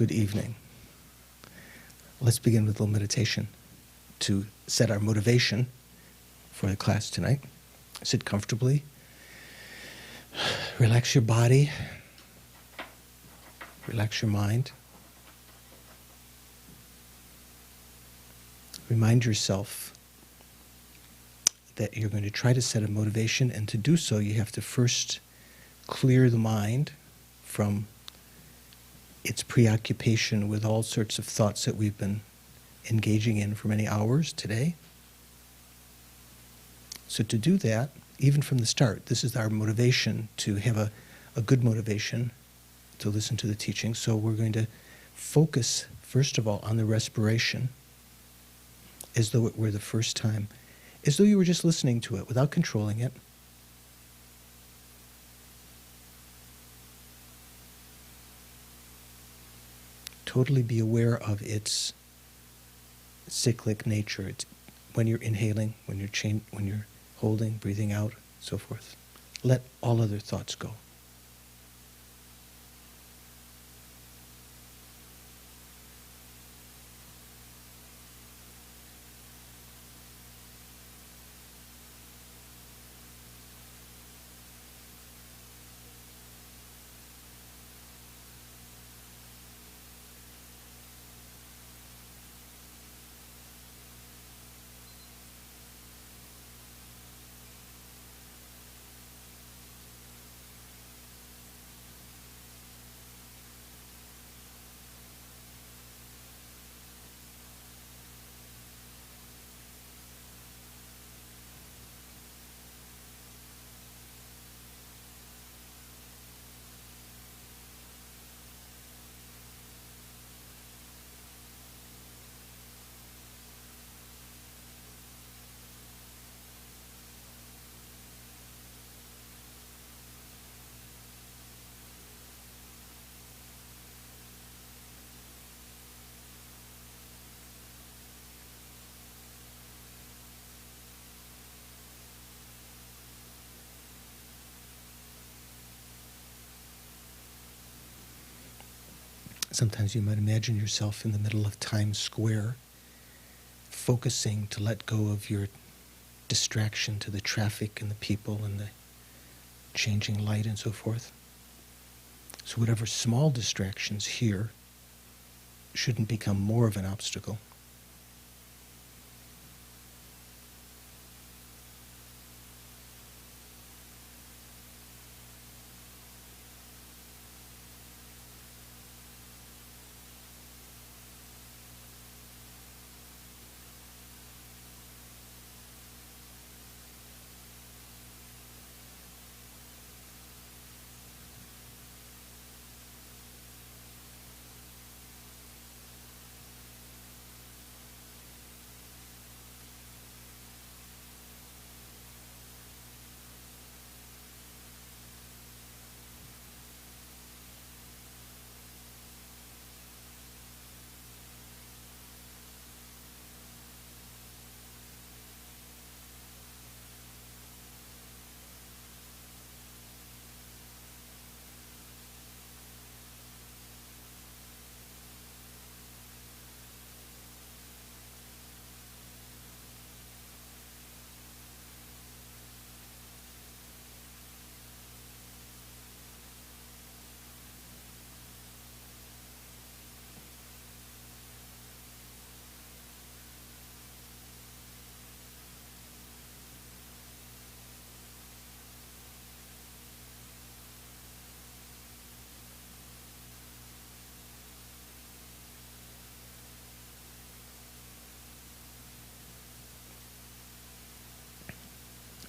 Good evening. Let's begin with a little meditation to set our motivation for the class tonight. Sit comfortably. Relax your body. Relax your mind. Remind yourself that you're going to try to set a motivation, and to do so you have to first clear the mind from its preoccupation with all sorts of thoughts that we've been engaging in for many hours today. So to do that, even from the start, this is our motivation, to have a good motivation to listen to the teaching. So we're going to focus, first of all, on the respiration, as though it were the first time, as though you were just listening to it without controlling it. Totally be aware of its cyclic nature. It's when you're inhaling, when you're holding, breathing out, so forth. Let all other thoughts go. Sometimes you might imagine yourself in the middle of Times Square, focusing to let go of your distraction to the traffic and the people and the changing light and so forth. So whatever small distractions here shouldn't become more of an obstacle.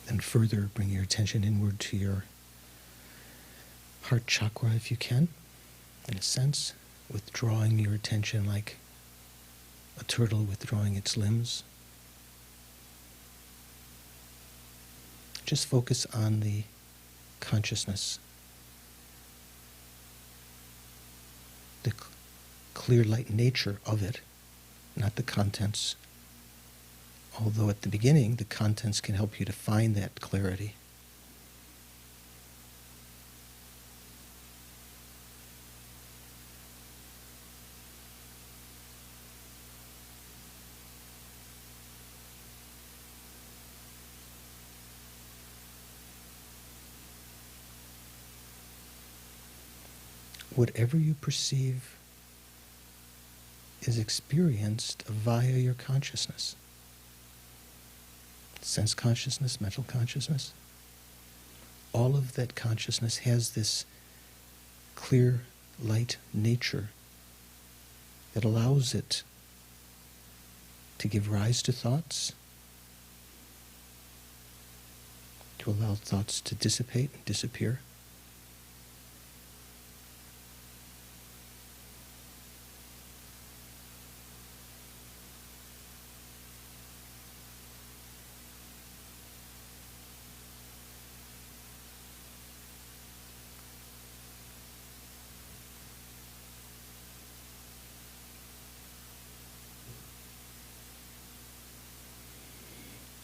And further, bring your attention inward to your heart chakra if you can, in a sense, withdrawing your attention like a turtle withdrawing its limbs. Just focus on the consciousness, the clear light nature of it, not the contents. Although at the beginning, the contents can help you to find that clarity. whatever you perceive is experienced via your consciousness. Sense consciousness, mental consciousness. All of that consciousness has this clear, light nature that allows it to give rise to thoughts, to allow thoughts to dissipate and disappear.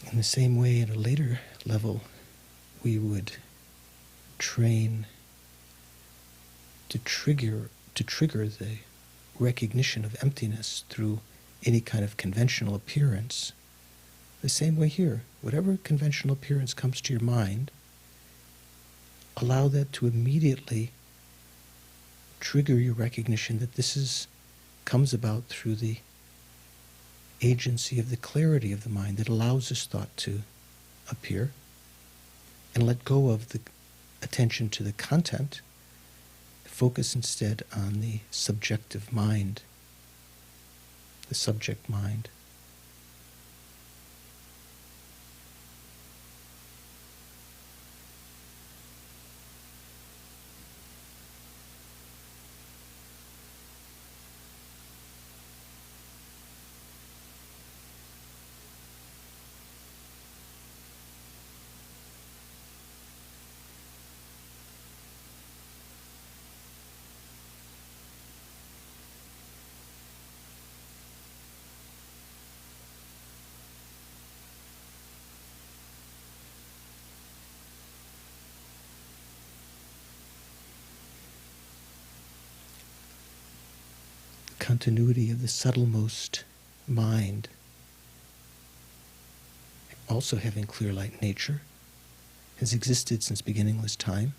In the same way, at a later level, we would train to trigger the recognition of emptiness through any kind of conventional appearance. The same way here, whatever conventional appearance comes to your mind, allow that to immediately trigger your recognition that comes about through the agency of the clarity of the mind that allows this thought to appear, and let go of the attention to the content, focus instead on the subjective mind, the subject mind. Continuity of the subtlemost mind, also having clear light nature, has existed since beginningless time.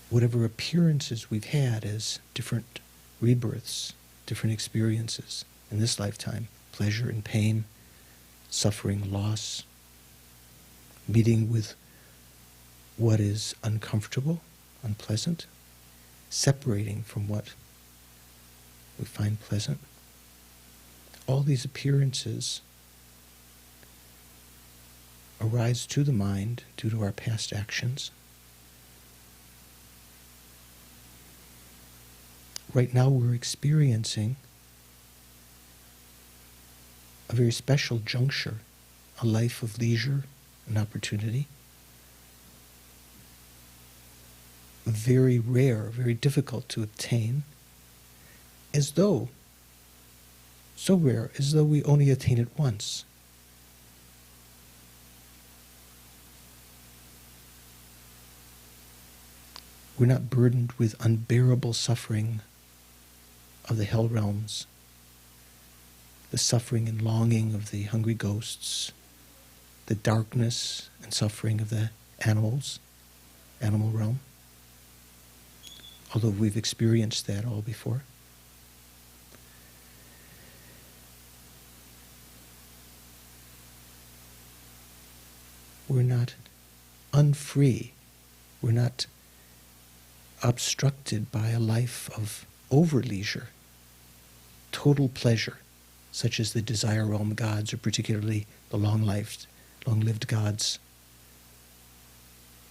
Whatever appearances we've had as different rebirths, different experiences in this lifetime, pleasure and pain, suffering, loss, meeting with what is uncomfortable, unpleasant, separating from what we find pleasant. All these appearances arise to the mind due to our past actions. Right now we're experiencing a very special juncture, a life of leisure and opportunity. Very rare, very difficult to obtain, so rare as though we only attain it once. We're not burdened with unbearable suffering of the hell realms, the suffering and longing of the hungry ghosts, the darkness and suffering of the animal realm. Although we've experienced that all before. We're not unfree. We're not obstructed by a life of over-leisure, total pleasure, such as the desire realm gods, or particularly the long-lived gods,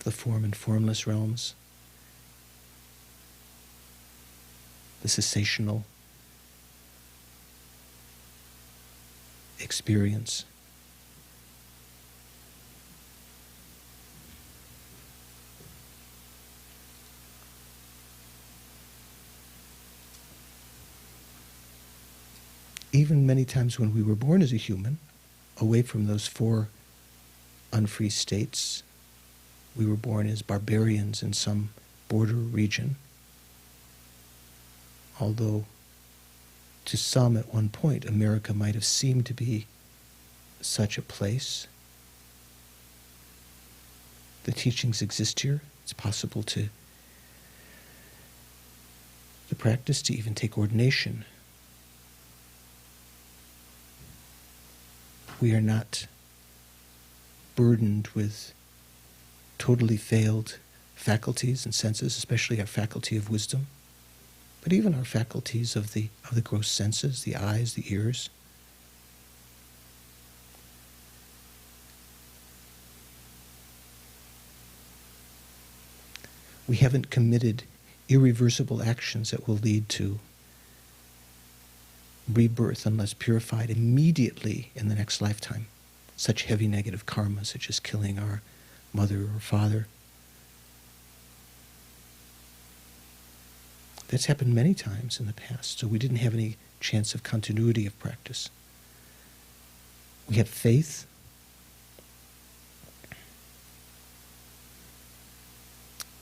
the form and formless realms, the cessational experience. Even many times when we were born as a human, away from those four unfree states, we were born as barbarians in some border region. Although to some at one point America might have seemed to be such a place, The teachings exist here. It's possible to practice, to even take ordination. We are not burdened with totally failed faculties and senses, especially our faculty of wisdom, but even our faculties of the gross senses, the eyes, the ears. We haven't committed irreversible actions that will lead to rebirth unless purified immediately in the next lifetime. Such heavy negative karma, such as killing our mother or father. That's happened many times in the past, so we didn't have any chance of continuity of practice. We have faith.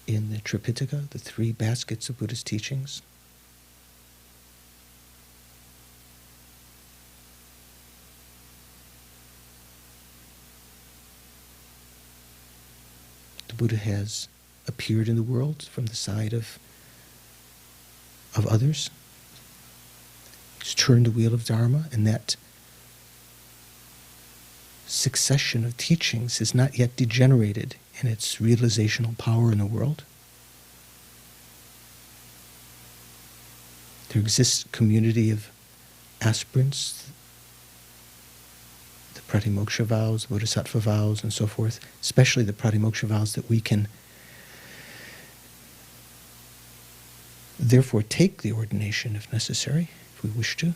In the Tripitaka, the 3 baskets of Buddhist teachings. The Buddha has appeared in the world from the side of others. He's turned the wheel of Dharma, and that succession of teachings is not yet degenerated in its realizational power in the world. There exists a community of aspirants, the pratimoksha vows, the bodhisattva vows, and so forth, especially the pratimoksha vows that we can therefore take the ordination if necessary, if we wish to.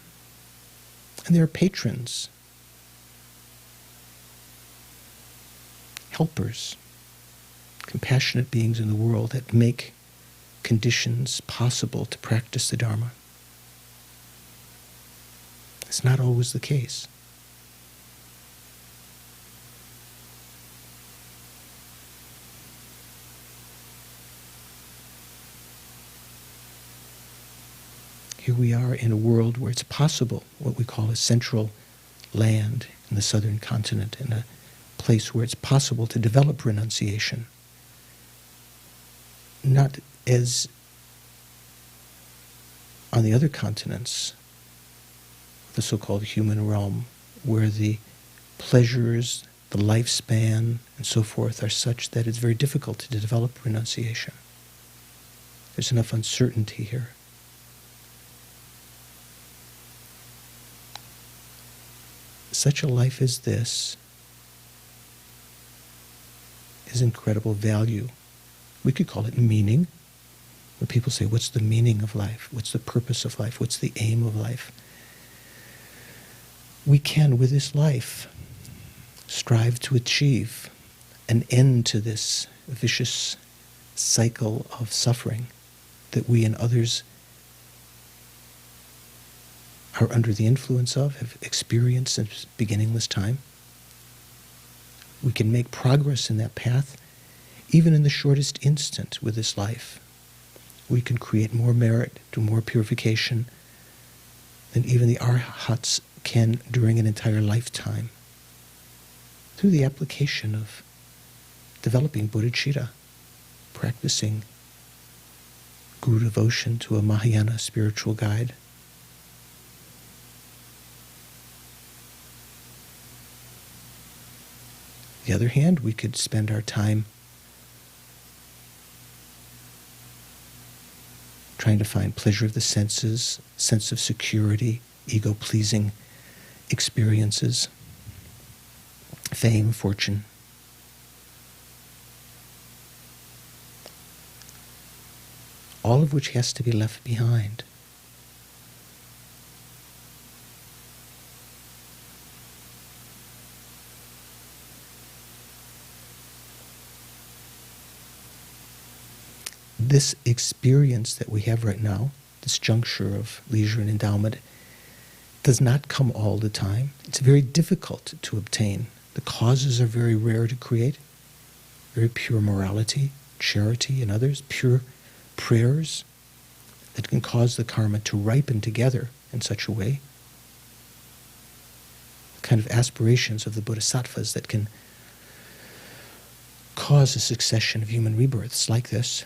And there are patrons, helpers, compassionate beings in the world that make conditions possible to practice the Dharma. It's not always the case. Here we are in a world where it's possible, what we call a central land in the southern continent, in a place where it's possible to develop renunciation. Not as on the other continents, the so-called human realm, where the pleasures, the lifespan, and so forth are such that it's very difficult to develop renunciation. There's enough uncertainty here. Such a life as this is incredible value. We could call it meaning. When people say, what's the meaning of life? What's the purpose of life? What's the aim of life? We can, with this life, strive to achieve an end to this vicious cycle of suffering that we and others are under the influence of, have experienced since beginningless time. We can make progress in that path, even in the shortest instant with this life. We can create more merit, do more purification than even the arhats can during an entire lifetime, through the application of developing bodhicitta, practicing guru devotion to a Mahayana spiritual guide. On the other hand, we could spend our time trying to find pleasure of the senses, sense of security, ego-pleasing experiences, fame, fortune. All of which has to be left behind. This experience that we have right now, this juncture of leisure and endowment, does not come all the time. It's very difficult to obtain. The causes are very rare to create. Very pure morality, charity, and others, pure prayers that can cause the karma to ripen together in such a way. The kind of aspirations of the bodhisattvas that can cause a succession of human rebirths like this.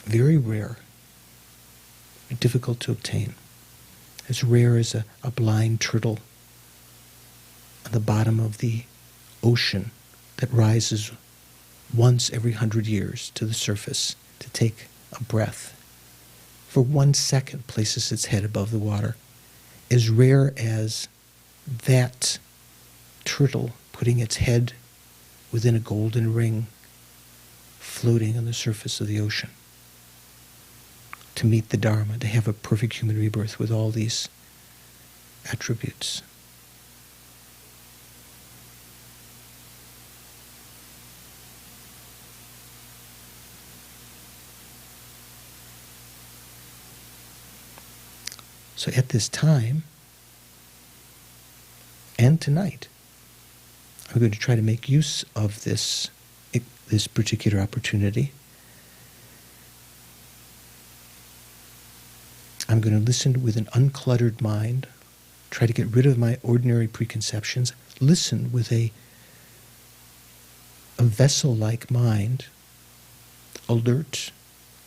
Very rare, difficult to obtain. As rare as a blind turtle on the bottom of the ocean that rises once every 100 years to the surface to take a breath. For 1 second places its head above the water. As rare as that turtle putting its head within a golden ring floating on the surface of the ocean. To meet the Dharma, to have a perfect human rebirth with all these attributes. So at this time, and tonight, I'm going to try to make use of this particular opportunity. I'm going to listen with an uncluttered mind, try to get rid of my ordinary preconceptions, listen with a vessel-like mind, alert,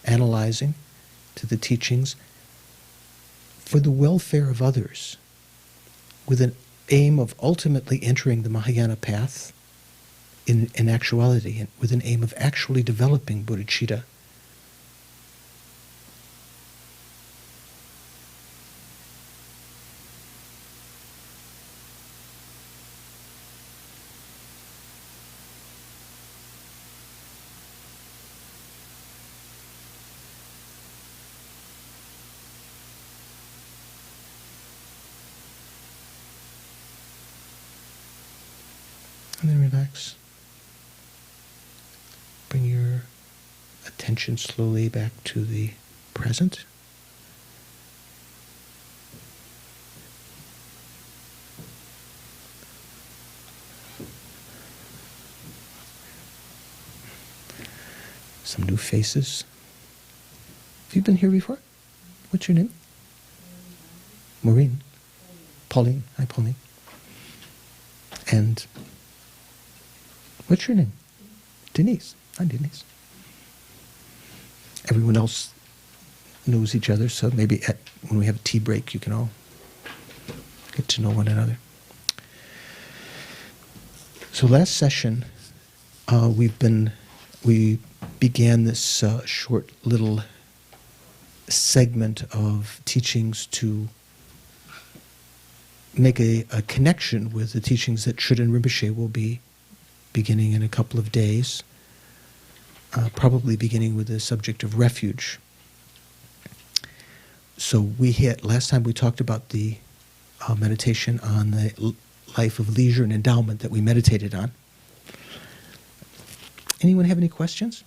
analyzing to the teachings for the welfare of others, with an aim of ultimately entering the Mahayana path in actuality, and with an aim of actually developing bodhicitta. And then relax. Bring your attention slowly back to the present. Some new faces. Have you been here before? What's your name? Maureen. Pauline. Hi, Pauline. And what's your name? Denise. Hi, Denise. Everyone else knows each other, so maybe when we have a tea break, you can all get to know one another. So last session, we began this short little segment of teachings to make a connection with the teachings that Triden Rinpoche will be beginning in a couple of days, probably beginning with the subject of refuge. So last time we talked about the meditation on the life of leisure and endowment that we meditated on. Anyone have any questions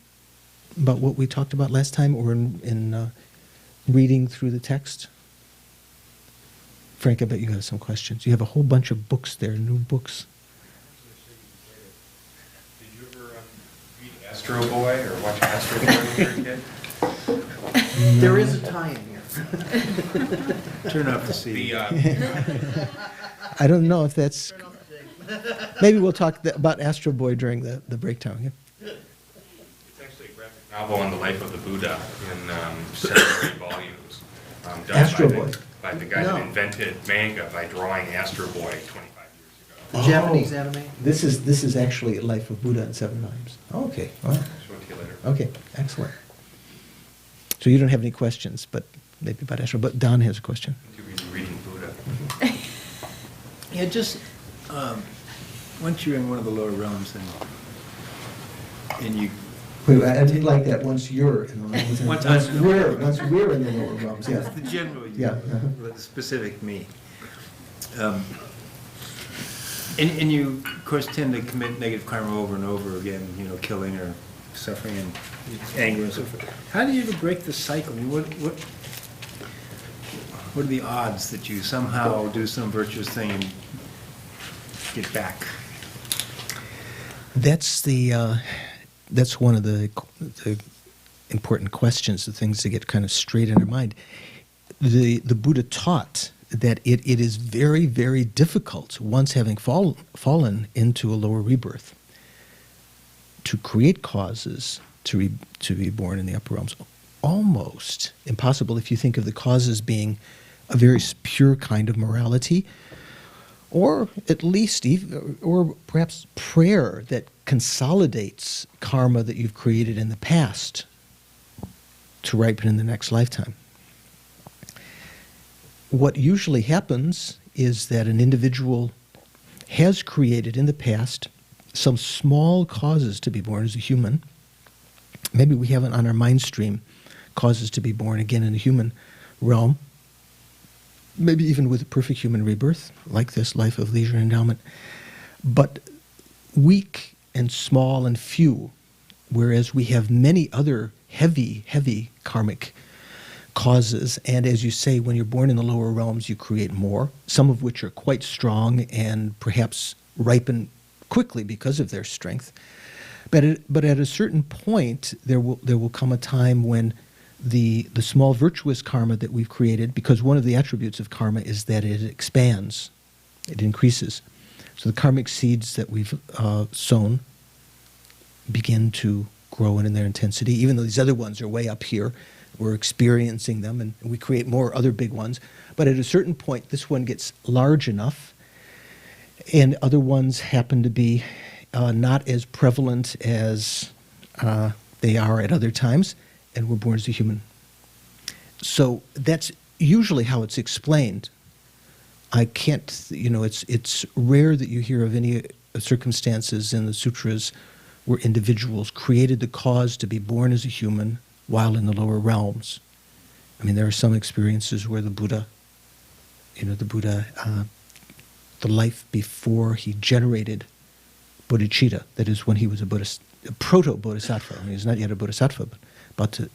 about what we talked about last time, or in reading through the text? Frank, I bet you have some questions. You have a whole bunch of books there, new books. Did you ever read Astro Boy or watch Astro Boy when you were a kid? There is a tie in here. Turn off the CD. I don't know if that's... Maybe we'll talk about Astro Boy during the breakdown. Yeah? It's actually a graphic novel on the life of the Buddha in 7 or 8 volumes. Done Astro Boy? By the guy No. that invented manga by drawing Astro Boy 25 years ago. The Japanese anime? This is actually Life of Buddha in 7 volumes. Oh, okay. Well, Show it to you later. okay, excellent. So you don't have any questions, but maybe about Astro. But Don has a question. You're reading Buddha. Yeah, just once you're in one of the lower realms and you... Wait, I didn't like that. Once you're in the lower realms. Once we're in the lower realms. Yeah. That's the general you, Yeah. the specific me. And you, of course, tend to commit negative karma over and over again, killing or suffering and anger and so forth. How do you ever break the cycle? I mean, what are the odds that you somehow do some virtuous thing and get back? That's one of the important questions, the things to get kind of straight in our mind. The Buddha taught that it is very, very difficult, once having fallen into a lower rebirth, to create causes to be born in the upper realms. Almost impossible if you think of the causes being a very pure kind of morality, or at least, or perhaps prayer that consolidates karma that you've created in the past to ripen in the next lifetime. What usually happens is that an individual has created in the past some small causes to be born as a human. Maybe we haven't on our mind stream causes to be born again in the human realm, maybe even with a perfect human rebirth, like this life of leisure and endowment, but weak and small and few, whereas we have many other heavy karmic causes. And as you say, when you're born in the lower realms, you create more, some of which are quite strong and perhaps ripen quickly because of their strength. But at a certain point, there will come a time when the small virtuous karma that we've created, because one of the attributes of karma is that it expands, it increases. So the karmic seeds that we've sown begin to grow in their intensity, even though these other ones are way up here. We're experiencing them, and we create more other big ones. But at a certain point, this one gets large enough, and other ones happen to be not as prevalent as they are at other times, and we're born as a human. So that's usually how it's explained. I can't, it's rare that you hear of any circumstances in the sutras where individuals created the cause to be born as a human while in the lower realms. I mean, there are some experiences where the Buddha, the life before he generated bodhicitta, that is when he was a proto-bodhisattva. I mean, he's not yet a bodhisattva, but about to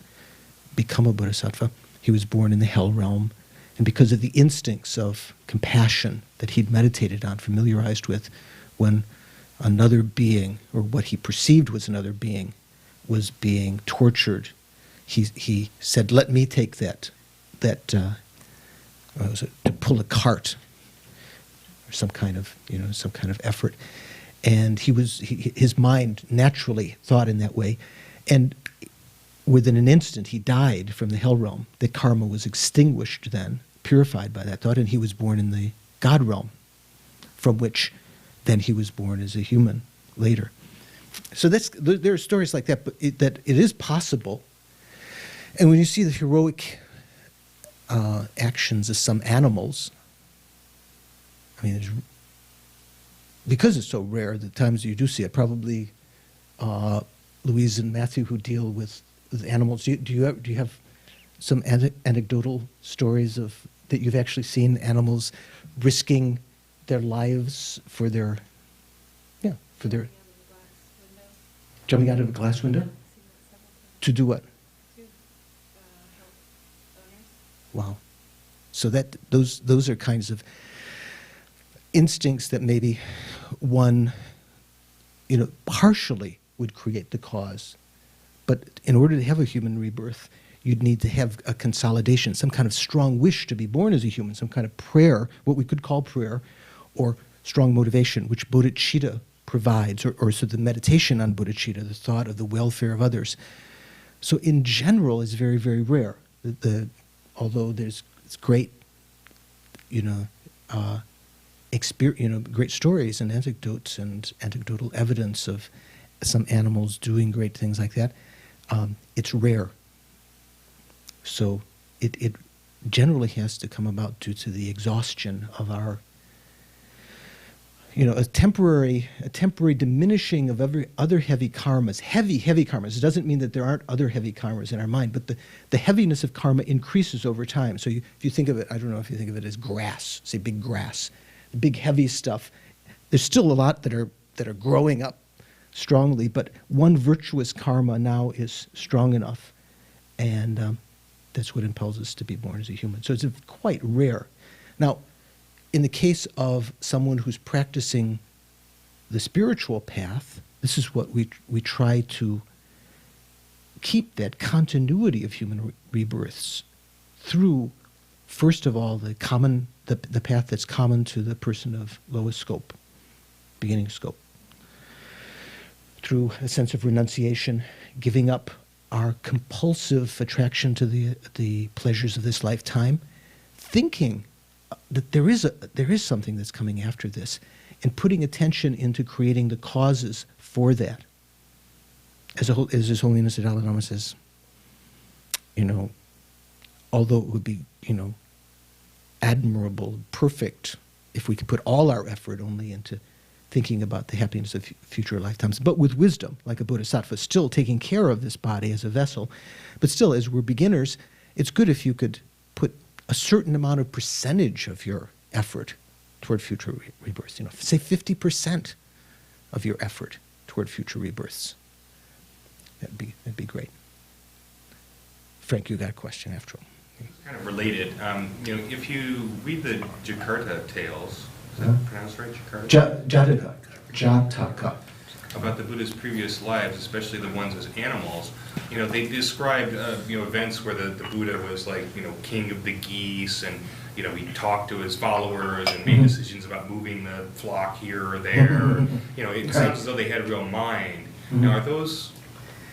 become a bodhisattva. He was born in the hell realm, and because of the instincts of compassion that he'd meditated on, familiarized with, when another being, or what he perceived was another being, was being tortured, he said, "Let me take that what was it, to pull a cart, or some kind of effort." And his mind naturally thought in that way, and within an instant he died from the hell realm. The karma was extinguished then, purified by that thought, and he was born in the God realm, from which then he was born as a human later. So there are stories like that, but that it is possible. And when you see the heroic actions of some animals, I mean, because it's so rare, the times you do see it, probably Louise and Matthew, who deal with animals, do you have some anecdotal stories of that you've actually seen animals risking their lives for their jumping out of a glass window? To do what? Wow. So those are kinds of instincts that maybe one, partially would create the cause. But in order to have a human rebirth, you'd need to have a consolidation, some kind of strong wish to be born as a human, some kind of prayer, what we could call prayer, or strong motivation, which bodhicitta provides, or so the meditation on bodhicitta, the thought of the welfare of others. So in general, it's very, very rare. Although it's great, great stories and anecdotes and anecdotal evidence of some animals doing great things like that, it's rare. So it generally has to come about due to the exhaustion of our, a temporary diminishing of every other heavy karmas. Heavy karmas. It doesn't mean that there aren't other heavy karmas in our mind, but the heaviness of karma increases over time. So if you think of it, I don't know if you think of it as grass, say big grass, the big heavy stuff. There's still a lot that are growing up strongly, but one virtuous karma now is strong enough, and that's what impels us to be born as a human. So it's quite rare. Now, in the case of someone who's practicing the spiritual path, this is what we try to keep, that continuity of human rebirths through, first of all, the path that's common to the person of lowest scope, beginning scope. through a sense of renunciation, giving up our compulsive attraction to the pleasures of this lifetime, thinking that there is something that's coming after this, and putting attention into creating the causes for that. As His Holiness the Dalai Lama says, although it would be, admirable, perfect, if we could put all our effort only into thinking about the happiness of future lifetimes, but with wisdom, like a bodhisattva, still taking care of this body as a vessel. But still, as we're beginners, it's good if you could put a certain amount of percentage of your effort toward future rebirths. Say 50% of your effort toward future rebirths. That'd be great. Frank, you got a question after all. It's kind of related. If you read the Jakarta tales, is that pronounced right? Jakarta? Jataka. About the Buddha's previous lives, especially the ones as animals, they described events where the Buddha was like king of the geese, and he talked to his followers and made decisions about moving the flock here or there. It sounds as though they had a real mind. Now, are those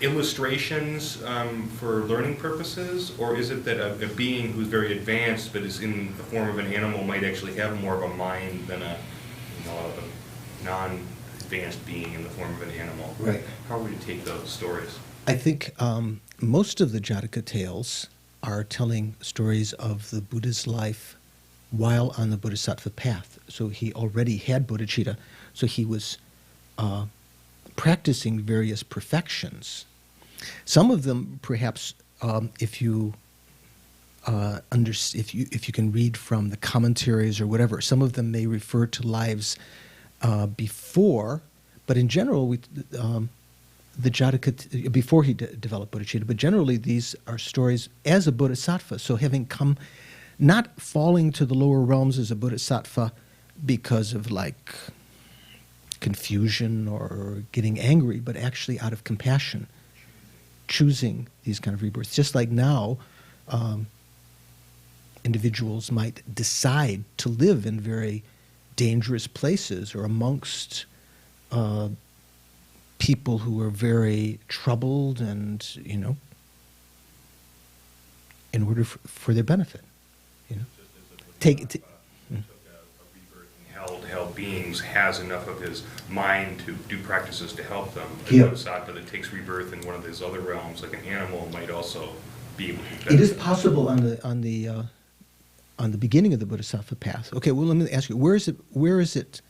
illustrations for learning purposes, or is it that a being who's very advanced but is in the form of an animal might actually have more of a mind than a non-advanced being in the form of an animal? Right. How would you take those stories? I think most of the Jataka tales are telling stories of the Buddha's life while on the Bodhisattva path. So he already had bodhicitta, so he was practicing various perfections. Some of them, perhaps, if you can read from the commentaries or whatever, some of them may refer to lives before, but in general, the Jataka before he developed bodhicitta. But generally, these are stories as a bodhisattva. So having come, not falling to the lower realms as a bodhisattva because of confusion or getting angry, but actually out of compassion, choosing these kind of rebirths. Just like now, individuals might decide to live in very dangerous places or amongst people who are very troubled and, in order for their benefit. Held beings has enough of his mind to do practices to help them. Yeah. A bodhisattva that takes rebirth in one of these other realms, like an animal, might also be able to. It is possible on the beginning of the bodhisattva path. Okay, well, let me ask you: where is it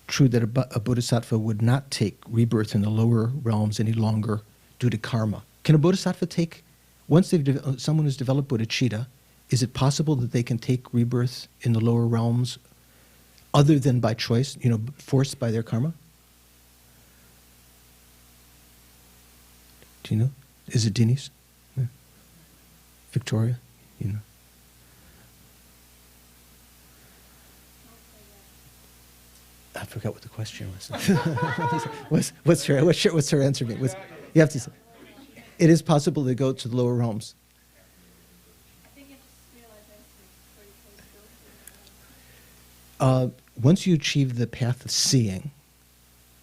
true that a bodhisattva would not take rebirth in the lower realms any longer due to karma? Can a bodhisattva take, once someone has developed bodhicitta, is it possible that they can take rebirth in the lower realms other than by choice, forced by their karma? Do you know? Is it Denise? Yeah. Victoria? I forgot what the question was. What's her answer? You have to say. It is possible to go to the lower realms. Once you achieve the path of seeing,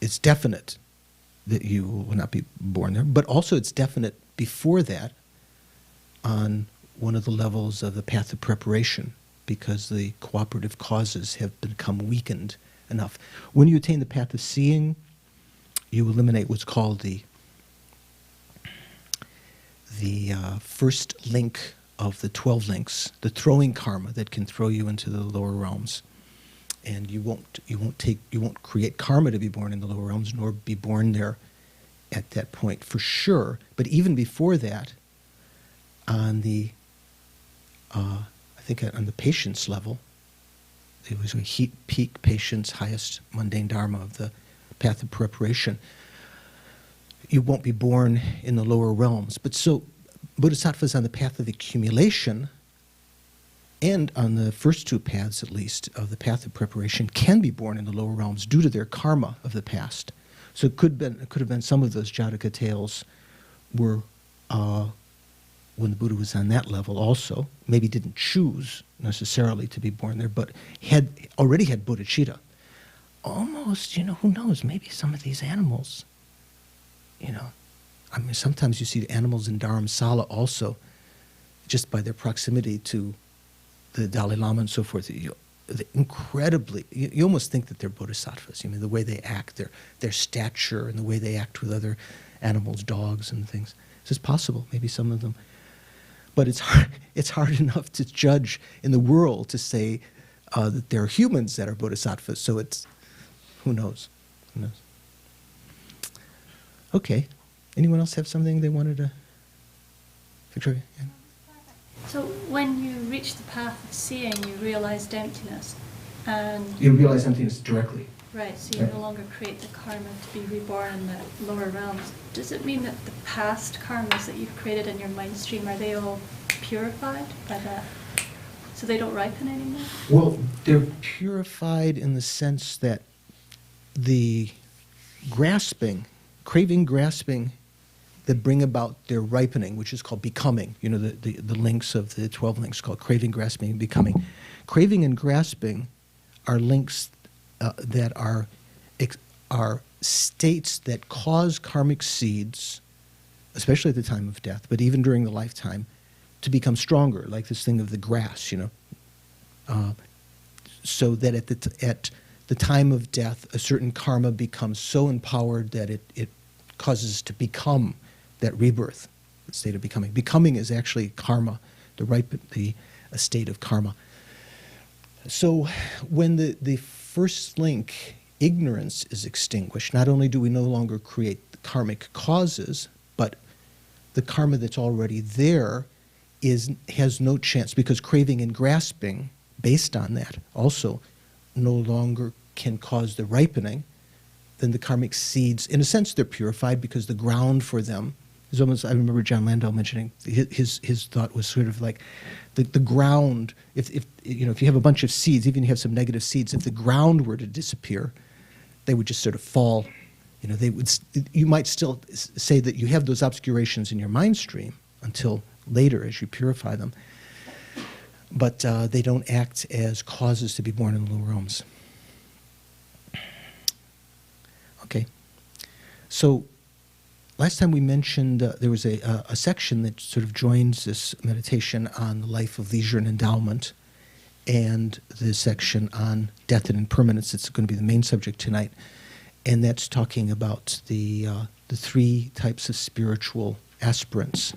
it's definite that you will not be born there, but also it's definite before that on one of the levels of the path of preparation, because the cooperative causes have become weakened enough. When you attain the path of seeing, you eliminate what's called the first link of the 12 links, the throwing karma that can throw you into the lower realms. And you won't create karma to be born in the lower realms, nor be born there at that point for sure. But even before that, on the I think on the patience level, it was a heat peak patience, highest mundane dharma of the path of preparation. You won't be born in the lower realms. But so bodhisattvas on the path of accumulation, and on the first two paths, at least, of the path of preparation, can be born in the lower realms due to their karma of the past. So it could have been some of those Jataka tales were when the Buddha was on that level also, maybe didn't choose necessarily to be born there, but already had bodhicitta. Almost, who knows, maybe some of these animals you know, I mean, sometimes you see animals in Dharamsala also, just by their proximity to the Dalai Lama and so forth. Incredibly, you almost think that they're bodhisattvas. You mean the way they act, their stature, and the way they act with other animals, dogs and things. So it's possible, maybe some of them. But it's hard enough to judge in the world to say that there are humans that are bodhisattvas. So it's, who knows? Who knows? Okay. Anyone else have something they wanted to? Victoria? Yeah. So when you reach the path of seeing, you realized emptiness, and You realize emptiness directly. right, so you Right. no longer create the karma to be reborn in the lower realms. Does it mean that the past karmas that you've created in your mind stream, are they all purified by that? So they don't ripen anymore? Well, they're purified in the sense that the grasping, craving, grasping, that bring about their ripening, which is called becoming. You know, the links of the 12 links called craving, grasping, and becoming. Craving and grasping are links that are states that cause karmic seeds, especially at the time of death, but even during the lifetime, to become stronger, like this thing of the grass, you know. So that at the time of death, a certain karma becomes so empowered that it causes to become that rebirth, the state of becoming. Becoming is actually karma, the state of karma. So when the first link, ignorance, is extinguished, not only do we no longer create the karmic causes, but the karma that's already there has no chance, because craving and grasping, based on that, also no longer can cause the ripening. Then the karmic seeds, in a sense, they're purified because the ground for them is almost, I remember John Landau mentioning, his thought was sort of like the ground, if you have a bunch of seeds, even if you have some negative seeds, if the ground were to disappear, they would just sort of fall. You know, you might still say that you have those obscurations in your mind stream until later as you purify them. But they don't act as causes to be born in the lower realms. Okay. So last time we mentioned there was a section that sort of joins this meditation on the life of leisure and endowment, and the section on death and impermanence. It's going to be the main subject tonight. And that's talking about the 3 types of spiritual aspirants.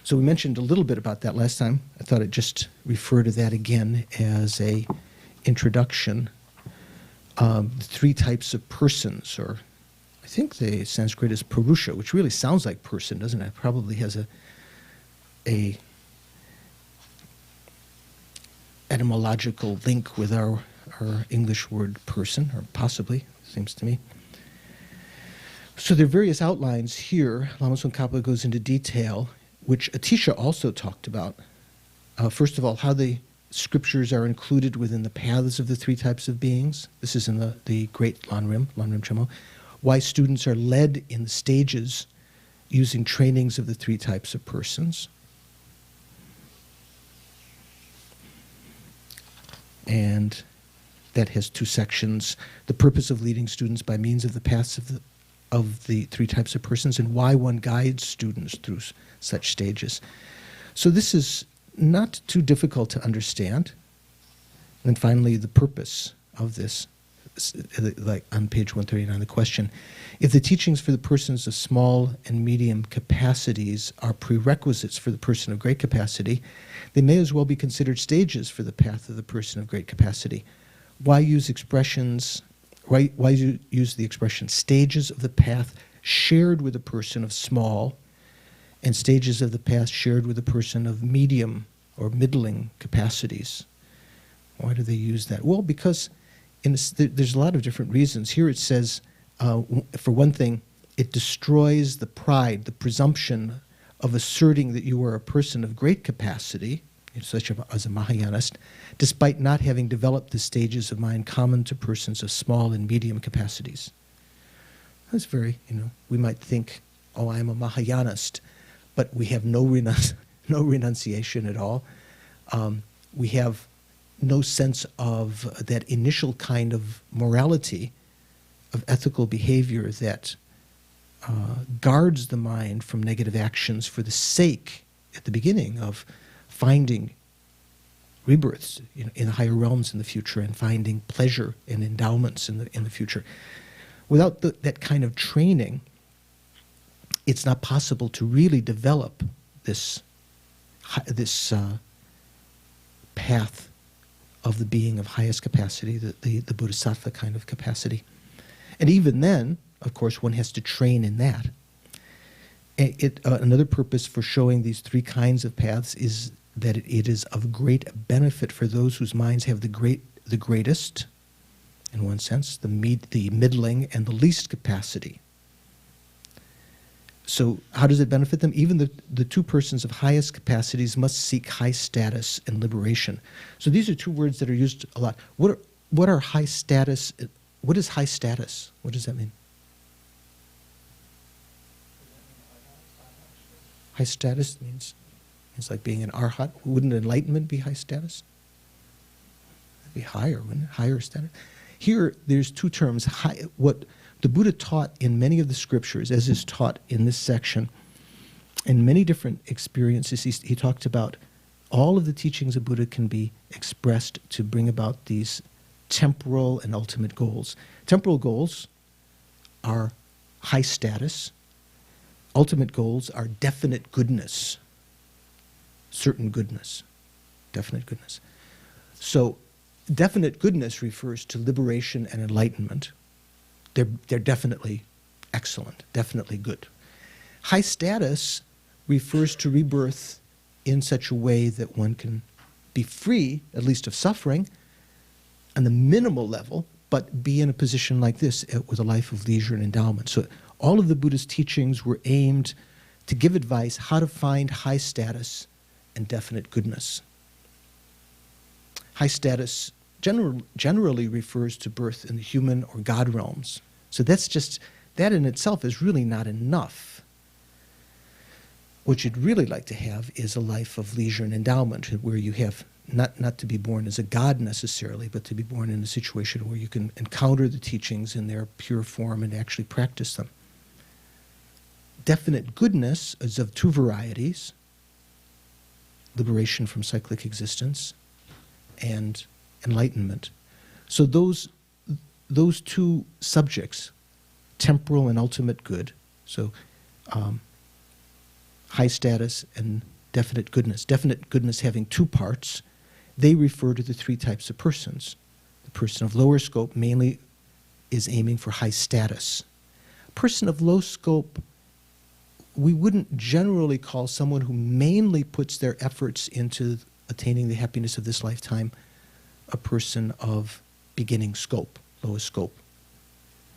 So we mentioned a little bit about that last time. I thought I'd just refer to that again as a introduction. 3 types of persons, or I think the Sanskrit is Purusha, which really sounds like person, doesn't it? It probably has a etymological link with our English word person, or possibly, seems to me. So there are various outlines here. Lama Tsongkhapa goes into detail, which Atisha also talked about. First of all, how the scriptures are included within the paths of the 3 types of beings. This is in the great Lam Rim Chenmo. Why students are led in the stages using trainings of the 3 types of persons. And that has 2 sections. The purpose of leading students by means of the paths of the 3 types of persons, and why one guides students through such stages. So this is not too difficult to understand. And finally, the purpose of this, like on page 139, the question: if the teachings for the persons of small and medium capacities are prerequisites for the person of great capacity, they may as well be considered stages for the path of the person of great capacity. Why use expressions? Why use the expression stages of the path shared with a person of small, and stages of the path shared with a person of medium or middling capacities? Why do they use that? Well, because there's a lot of different reasons. Here it says, for one thing, it destroys the pride, the presumption of asserting that you are a person of great capacity, such as a Mahayanist, despite not having developed the stages of mind common to persons of small and medium capacities. That's very, we might think, oh, I am a Mahayanist, but we have no renunciation at all. We have no sense of that initial kind of morality, of ethical behavior that guards the mind from negative actions for the sake, at the beginning, of finding rebirths in the higher realms in the future and finding pleasure and endowments in the future. Without that kind of training, it's not possible to really develop this path of the being of highest capacity, the bodhisattva kind of capacity. And even then, of course, one has to train in that. Another purpose for showing these three kinds of paths is that it is of great benefit for those whose minds have the greatest, in one sense, the middling, and the least capacity. So how does it benefit them? Even the two persons of highest capacities must seek high status and liberation. So these are two words that are used a lot. What are high status? What is high status? What does that mean? High status means like being an arhat. Wouldn't enlightenment be high status? It'd be higher, wouldn't it? Higher status. Here, there's two terms. What the Buddha taught in many of the scriptures, as is taught in this section, in many different experiences, he talked about all of the teachings of Buddha can be expressed to bring about these temporal and ultimate goals. Temporal goals are high status. Ultimate goals are definite goodness, certain goodness, definite goodness. So definite goodness refers to liberation and enlightenment. They're definitely excellent, definitely good. High status refers to rebirth in such a way that one can be free, at least of suffering, on the minimal level, but be in a position like this with a life of leisure and endowment. So all of the Buddha's teachings were aimed to give advice how to find high status and definite goodness. High status generally refers to birth in the human or God realms. So that in itself is really not enough. What you'd really like to have is a life of leisure and endowment where you have not to be born as a god necessarily, but to be born in a situation where you can encounter the teachings in their pure form and actually practice them. Definite goodness is of two varieties: liberation from cyclic existence and enlightenment. So those two subjects, temporal and ultimate good, so high status and definite goodness having two parts, they refer to the three types of persons. The person of lower scope mainly is aiming for high status. A person of low scope, we wouldn't generally call someone who mainly puts their efforts into attaining the happiness of this lifetime a person of beginning scope, lowest scope.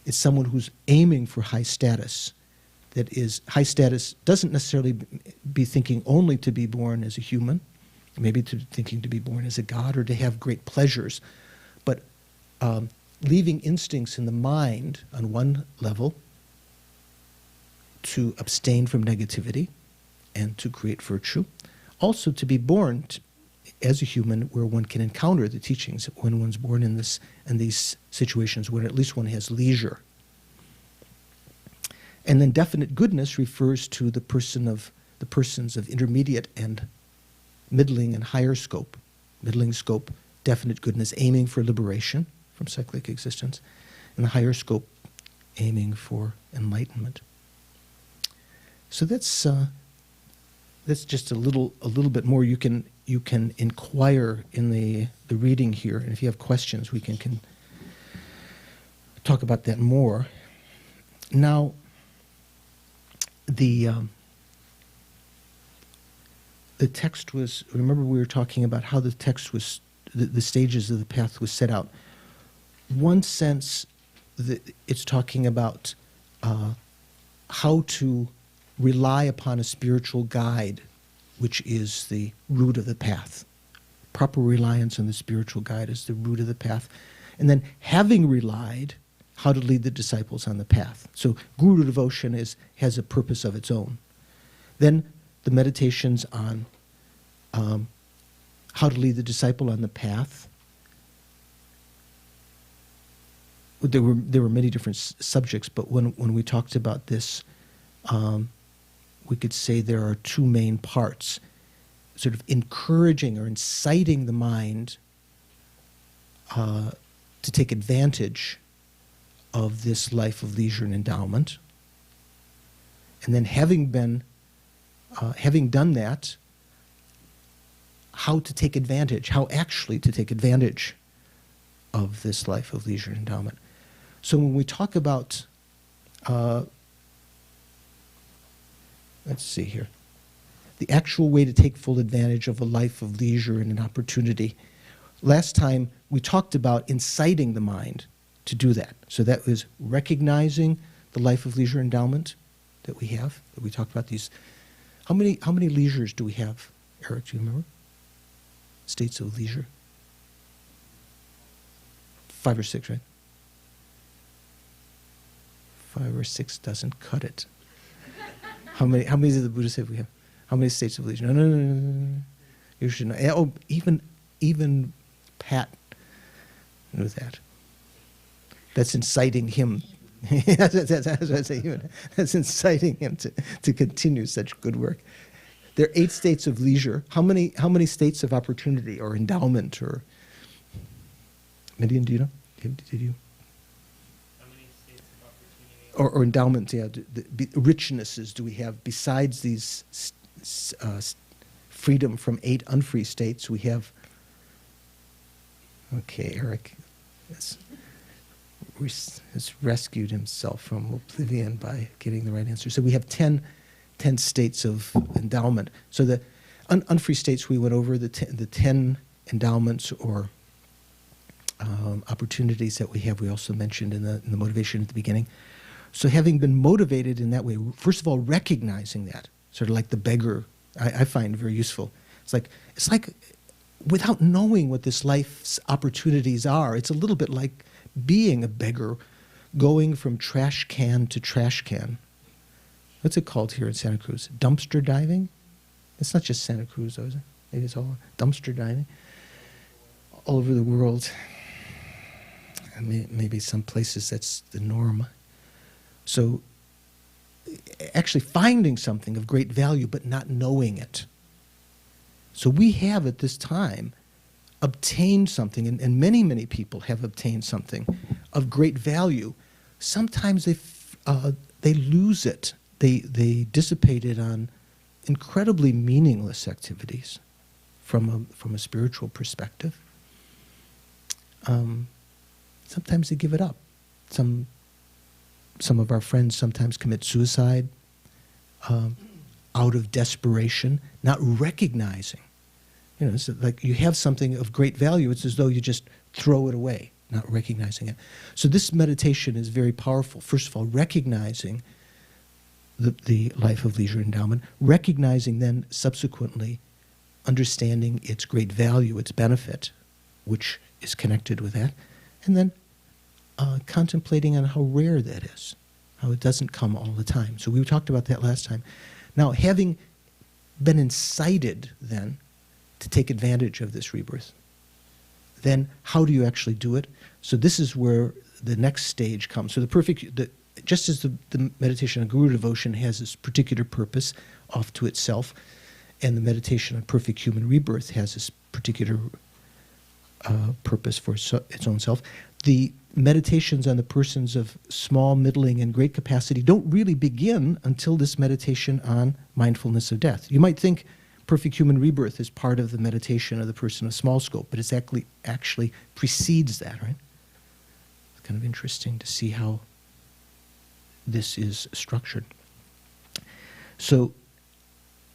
It's someone who's aiming for high status. That is, high status doesn't necessarily be thinking only to be born as a human, maybe thinking to be born as a god or to have great pleasures, but leaving instincts in the mind on one level to abstain from negativity and to create virtue. Also to be born as a human where one can encounter the teachings when one's born in these situations where at least one has leisure. And then definite goodness refers to the persons of intermediate and middling and higher scope. Middling scope, definite goodness, aiming for liberation from cyclic existence, and the higher scope, aiming for enlightenment. So that's just a little bit more. You can inquire in the reading here, and if you have questions, we can talk about that more. Now, the text was, remember we were talking about how the text was, the stages of the path was set out. One sense, it's talking about how to rely upon a spiritual guide, which is the root of the path. Proper reliance on the spiritual guide is the root of the path. And then having relied, how to lead the disciples on the path. So guru devotion has a purpose of its own. Then the meditations on how to lead the disciple on the path. There were many different subjects, but when we talked about this we could say there are two main parts, sort of encouraging or inciting the mind to take advantage of this life of leisure and endowment. And then having done that, how to take advantage, how actually to take advantage of this life of leisure and endowment. So when we talk about, let's see here, the actual way to take full advantage of a life of leisure and an opportunity, last time we talked about inciting the mind to do that. So that was recognizing the life of leisure endowment that we have, that we talked about these. How many leisures do we have, Eric, do you remember? States of leisure? 5 or 6, right? 5 or 6 doesn't cut it. How many of the Buddhists have we have? How many states of leisure? No. You should know. Oh, even Pat knew that. That's inciting him. That's inciting him to continue such good work. There are 8 states of leisure. How many states of opportunity or endowment or Midian, do you know? Did you? How many states of opportunity? Or endowment, yeah. The richnesses do we have besides these freedom from 8 unfree states? We have. Okay, Eric has rescued himself from oblivion by getting the right answer. So we have 10 states of endowment. So the unfree states we went over, the 10 endowments or opportunities that we have, we also mentioned in the motivation at the beginning. So having been motivated in that way, first of all, recognizing that, sort of like the beggar, I find very useful. It's like without knowing what this life's opportunities are, it's a little bit like being a beggar, going from trash can to trash can. What's it called here in Santa Cruz? Dumpster diving? It's not just Santa Cruz, though, is it? Maybe it's all dumpster diving. All over the world. Maybe some places that's the norm. So actually finding something of great value but not knowing it. So we have at this time obtained something, and many, many people have obtained something of great value. Sometimes they lose it. They dissipate it on incredibly meaningless activities from a spiritual perspective. Sometimes they give it up. Some of our friends sometimes commit suicide out of desperation, not recognizing. You know, it's like you have something of great value, it's as though you just throw it away, not recognizing it. So this meditation is very powerful. First of all, recognizing the life of leisure endowment, recognizing then subsequently understanding its great value, its benefit, which is connected with that, and then contemplating on how rare that is, how it doesn't come all the time. So we talked about that last time. Now, having been incited then to take advantage of this rebirth, then how do you actually do it? So this is where the next stage comes. So just as the meditation on Guru devotion has this particular purpose off to itself, and the meditation on perfect human rebirth has this particular purpose for its own self, the meditations on the persons of small, middling, and great capacity don't really begin until this meditation on mindfulness of death. You might think perfect human rebirth is part of the meditation of the person of small scope, but it's actually precedes that, right? It's kind of interesting to see how this is structured. So,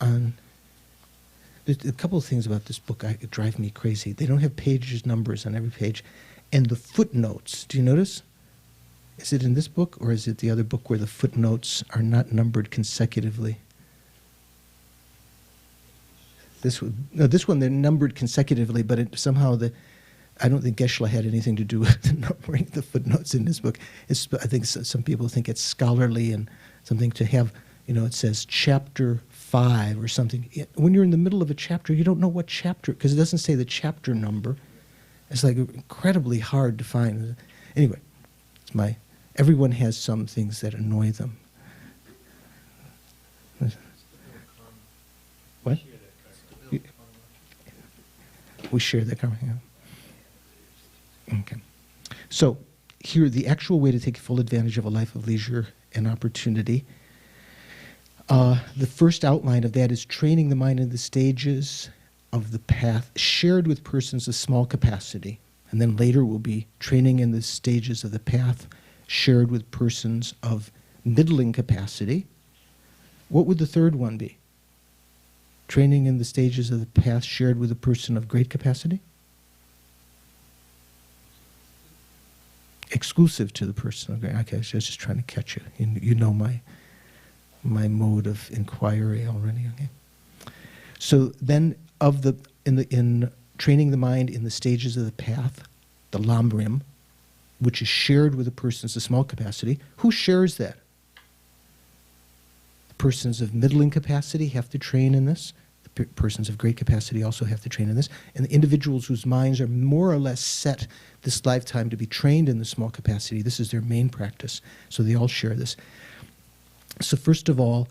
there's a couple of things about this book that drive me crazy. They don't have pages, numbers on every page. And the footnotes, do you notice? Is it in this book, or is it the other book where the footnotes are not numbered consecutively? This one they're numbered consecutively, but I don't think Geshe-la had anything to do with numbering the footnotes in this book. I think some people think it's scholarly and something to have, it says chapter 5 or something. When you're in the middle of a chapter, you don't know what chapter, because it doesn't say the chapter number. It's like incredibly hard to find. Anyway, everyone has some things that annoy them. What? We share that karma. Yeah. Okay. So here, the actual way to take full advantage of a life of leisure and opportunity. The first outline of that is training the mind in the stages of the path shared with persons of small capacity. And then later will be training in the stages of the path shared with persons of middling capacity. What would the third one be? Training in the stages of the path shared with a person of great capacity? Exclusive to the person of great. Okay, so I was just trying to catch you. You know my mode of inquiry already. Okay. So then, in training the mind in the stages of the path, the Lam Rim, which is shared with a person's of small capacity, who shares that? The persons of middling capacity have to train in this. The persons of great capacity also have to train in this. And the individuals whose minds are more or less set this lifetime to be trained in the small capacity, this is their main practice. So they all share this. So first of all,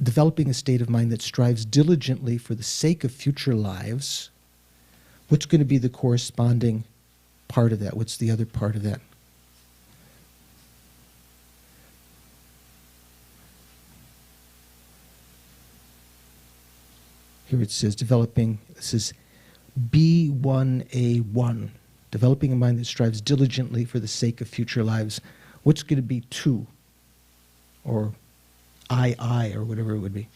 developing a state of mind that strives diligently for the sake of future lives. What's going to be the corresponding part of that? What's the other part of that? Here it says this is B1A1, developing a mind that strives diligently for the sake of future lives. What's going to be 2? Or I, or whatever it would be.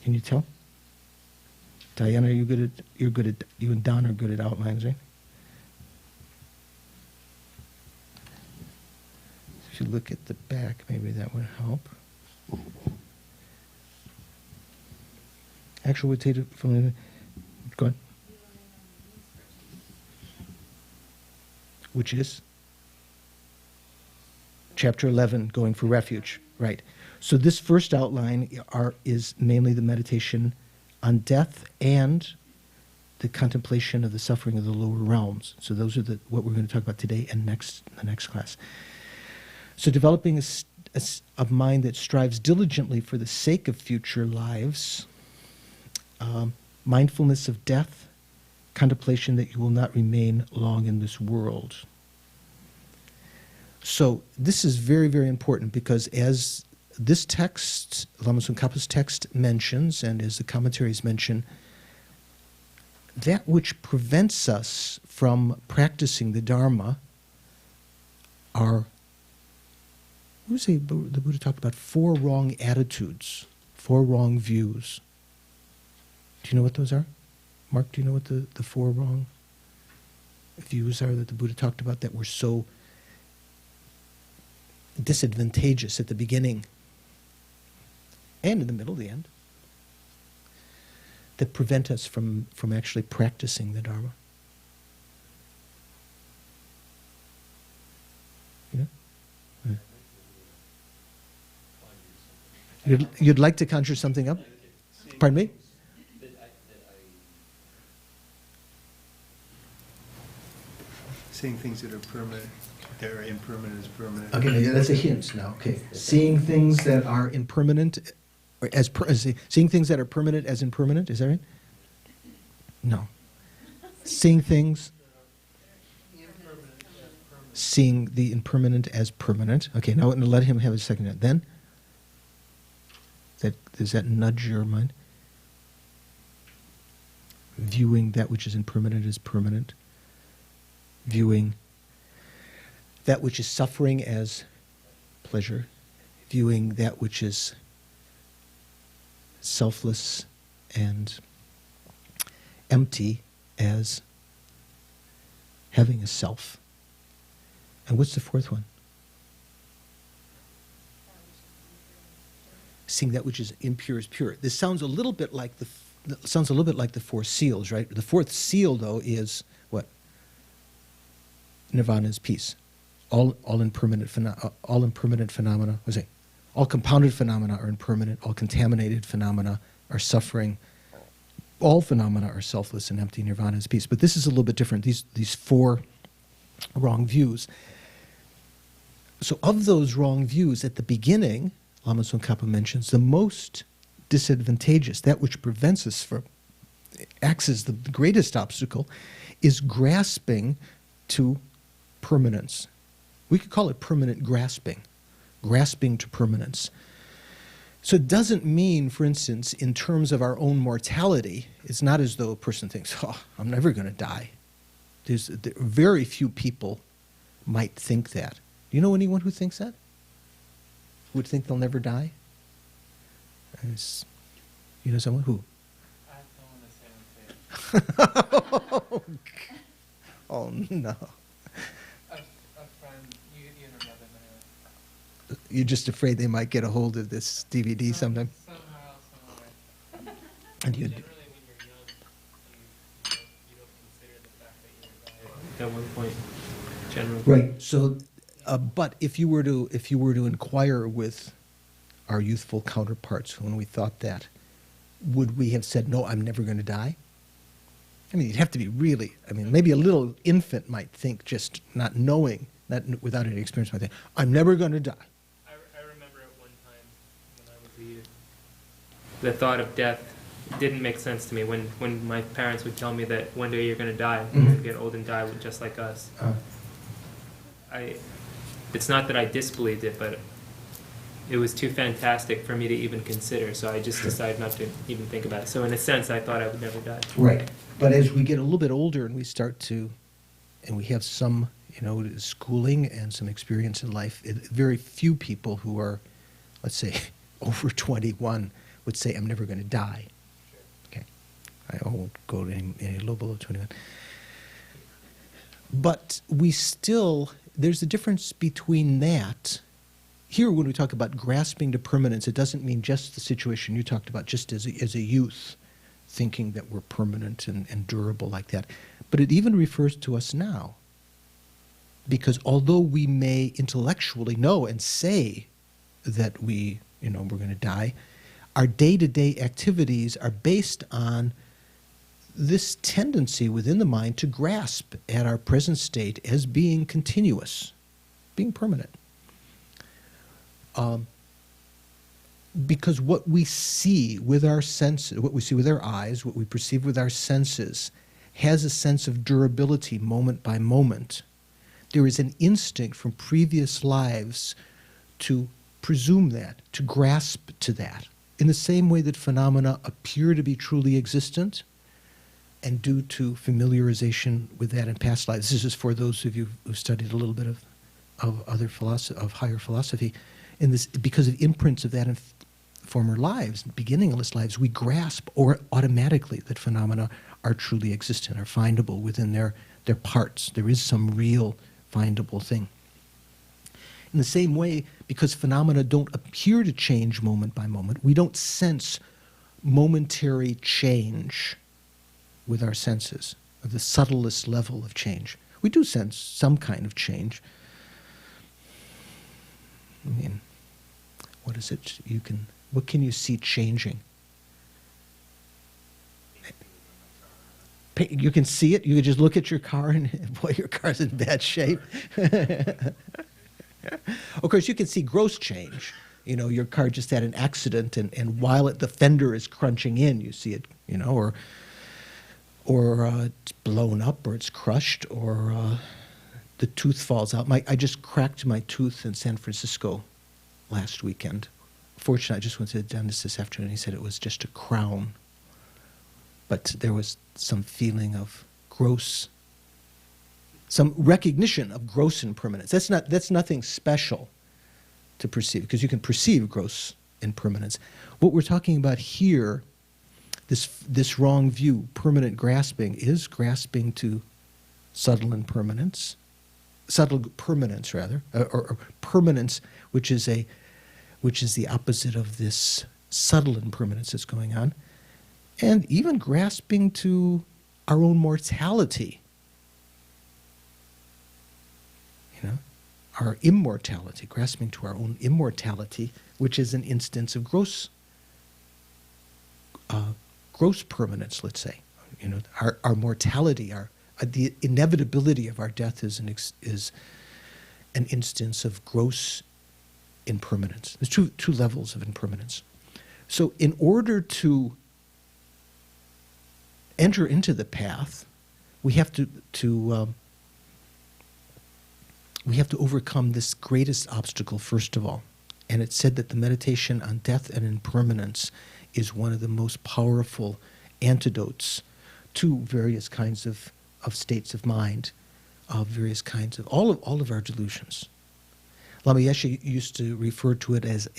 Can you tell? Diana, you and Don are good at outlines, right? If you look at the back, maybe that would help. Actual would take it from, go ahead. Which is? Chapter 11, going for refuge, right. So this first outline is mainly the meditation on death and the contemplation of the suffering of the lower realms. So those are what we're going to talk about today and the next class. So developing a mind that strives diligently for the sake of future lives, mindfulness of death, contemplation that you will not remain long in this world. So this is very, very important because as this text, Lama Tsongkhapa's text mentions, and as the commentaries mention, that which prevents us from practicing the Dharma are, the Buddha talked about 4 wrong attitudes, 4 wrong views. Do you know what those are? Mark, do you know what the 4 wrong views are that the Buddha talked about that were so disadvantageous at the beginning and in the middle, the end, that prevent us from actually practicing the Dharma? Yeah? You'd like to conjure something up? Pardon me? Seeing things that are permanent, that are impermanent as permanent. Okay, that's a hint now. Okay, seeing things that are impermanent, or seeing things that are permanent as impermanent. Is that right? No. Seeing things. Seeing the impermanent as permanent. Okay, now let him have a second. Then, does that nudge your mind? Viewing that which is impermanent as permanent. Viewing that which is suffering as pleasure, viewing that which is selfless and empty as having a self. And what's the 4th one? Seeing that which is impure as pure. This sounds a little bit like the 4 seals, right? The 4th seal, though, is what? Nirvana is peace. All impermanent phenomena. All compounded phenomena are impermanent. All contaminated phenomena are suffering. All phenomena are selfless and empty. Nirvana is peace. But this is a little bit different. These 4 wrong views. So of those wrong views, at the beginning, Lama Khapa mentions, the most disadvantageous, that which prevents us from, acts as the greatest obstacle, is grasping to permanence. We could call it permanent grasping, grasping to permanence. So it doesn't mean, for instance, in terms of our own mortality, it's not as though a person thinks, oh, I'm never going to die. Very few people might think that. Do you know anyone who thinks that? Who would think they'll never die? You know someone who? I don't want to say unfair. Oh, no. A friend, you don't know them anyway. You're just afraid they might get a hold of this DVD sometime? Somehow, some way. And you, Generally, when you're young, you don't consider the fact that you're dying. At one point, generally. right. So, but if you were to inquire with our youthful counterparts when we thought that, would we have said, no, I'm never going to die? I mean, you'd have to be really, I mean, maybe a little infant might think, just not knowing, not without any experience, might think, I'm never going to die. I remember at one time when I was a youth, the thought of death didn't make sense to me. When my parents would tell me that one day you're going to die, you're going to get old and die just like us. It's not that I disbelieved it, but it was too fantastic for me to even consider, so I just decided not to even think about it. So in a sense, I thought I would never die. Right. But as we get a little bit older and we start to, and we have some, schooling and some experience in life, very few people who are, let's say, over 21 would say, I'm never going to die. Okay. I won't go to any low below 21. But we still, there's a difference between that. Here, when we talk about grasping to permanence, it doesn't mean just the situation you talked about, just as a youth, thinking that we're permanent and durable like that. But it even refers to us now. Because although we may intellectually know and say that we're going to die, our day-to-day activities are based on this tendency within the mind to grasp at our present state as being continuous, being permanent. Because what we see with our senses, what we see with our eyes, what we perceive with our senses, has a sense of durability moment by moment. There is an instinct from previous lives to presume that, to grasp to that, in the same way that phenomena appear to be truly existent, and due to familiarization with that in past lives. This is for those of you who studied a little bit of other philosophy, of higher philosophy. In this, because of imprints of that in former lives, beginningless lives, we grasp or automatically that phenomena are truly existent, are findable within their parts. There is some real findable thing. In the same way, because phenomena don't appear to change moment by moment, we don't sense momentary change with our senses, of the subtlest level of change. We do sense some kind of change. I mean, what is it what can you see changing? You can see it, you can just look at your car and, boy, your car's in bad shape. Of course, you can see gross change. Your car just had an accident and while the fender is crunching in, you see it, or it's blown up, or it's crushed, or the tooth falls out. I just cracked my tooth in San Francisco last weekend. Fortunately, I just went to the dentist this afternoon. He said it was just a crown. But there was some feeling of gross, some recognition of gross impermanence. That's nothing special to perceive, because you can perceive gross impermanence. What we're talking about here, this wrong view, permanent grasping, is grasping to subtle impermanence, subtle permanence rather, or permanence, which is the opposite of this subtle impermanence that's going on, and even grasping to our own mortality, our immortality, grasping to our own immortality, which is an instance of gross permanence, let's say. Our mortality, the inevitability of our death is an instance of gross impermanence. There's two levels of impermanence. So in order to enter into the path, we have to overcome this greatest obstacle first of all. And it's said that the meditation on death and impermanence is one of the most powerful antidotes to various kinds of states of mind, of various kinds of all of our delusions. Lama Yeshe used to refer to it as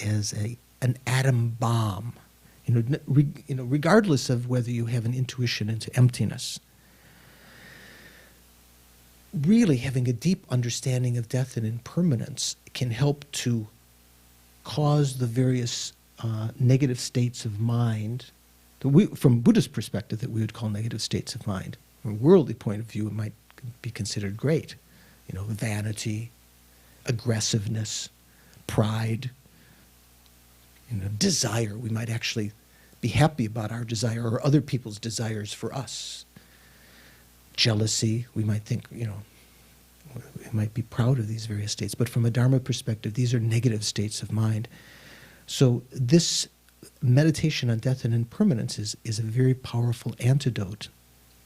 an atom bomb. Regardless of whether you have an intuition into emptiness, really having a deep understanding of death and impermanence can help to cause the various negative states of mind, from Buddhist perspective, that we would call negative states of mind. From a worldly point of view, it might be considered great. Vanity, aggressiveness, pride, desire. We might actually be happy about our desire or other people's desires for us. Jealousy, we might think, we might be proud of these various states. But from a Dharma perspective, these are negative states of mind. So this meditation on death and impermanence is a very powerful antidote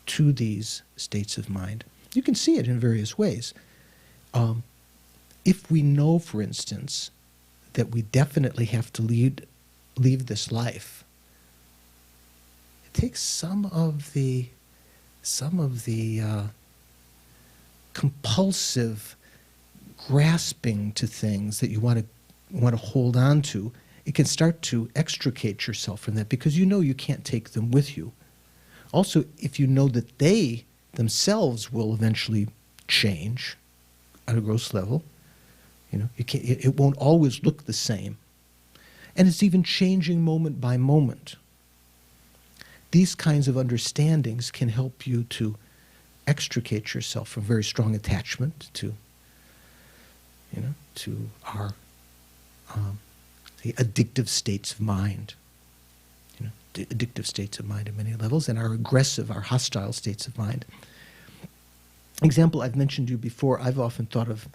to these states of mind. You can see it in various ways. If we know, for instance, that we definitely have to leave this life, it takes some of the compulsive grasping to things that you want to hold on to. It can start to extricate yourself from that because you can't take them with you. Also, if you know that they themselves will eventually change at a gross level, it won't always look the same. And it's even changing moment by moment. These kinds of understandings can help you to extricate yourself from very strong attachment to our the addictive states of mind, the addictive states of mind at many levels, and our aggressive, our hostile states of mind. Example I've mentioned to you before, I've often thought of,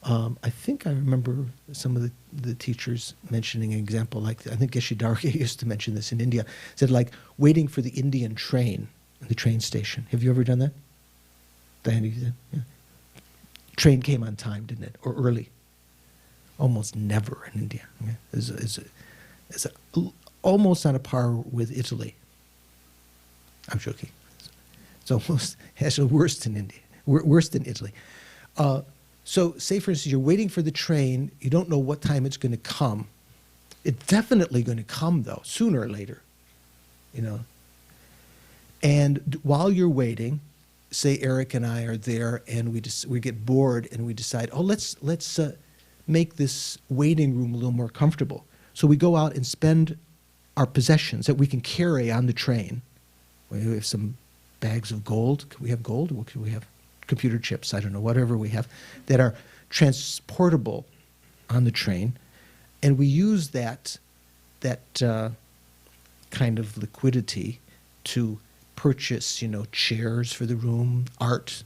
I think I remember some of the teachers mentioning an example like, I think Geshe Dargye used to mention this in India, said like waiting for the Indian train in the train station. Have you ever done that? Diana, you did? Yeah. Train came on time, didn't it? Or early? Almost never in India. Okay? It's almost on a par with Italy. I'm joking. It's almost actually worse than India, worse than Italy. So say, for instance, you're waiting for the train. You don't know what time it's going to come. It's definitely going to come, though, sooner or later. And while you're waiting, say Eric and I are there, and we get bored, and we decide, let's make this waiting room a little more comfortable. So we go out and spend our possessions that we can carry on the train. We have some bags of gold. Can we have gold? What can we have? Computer chips, I don't know, whatever we have, that are transportable on the train. And we use that kind of liquidity to purchase, chairs for the room, art.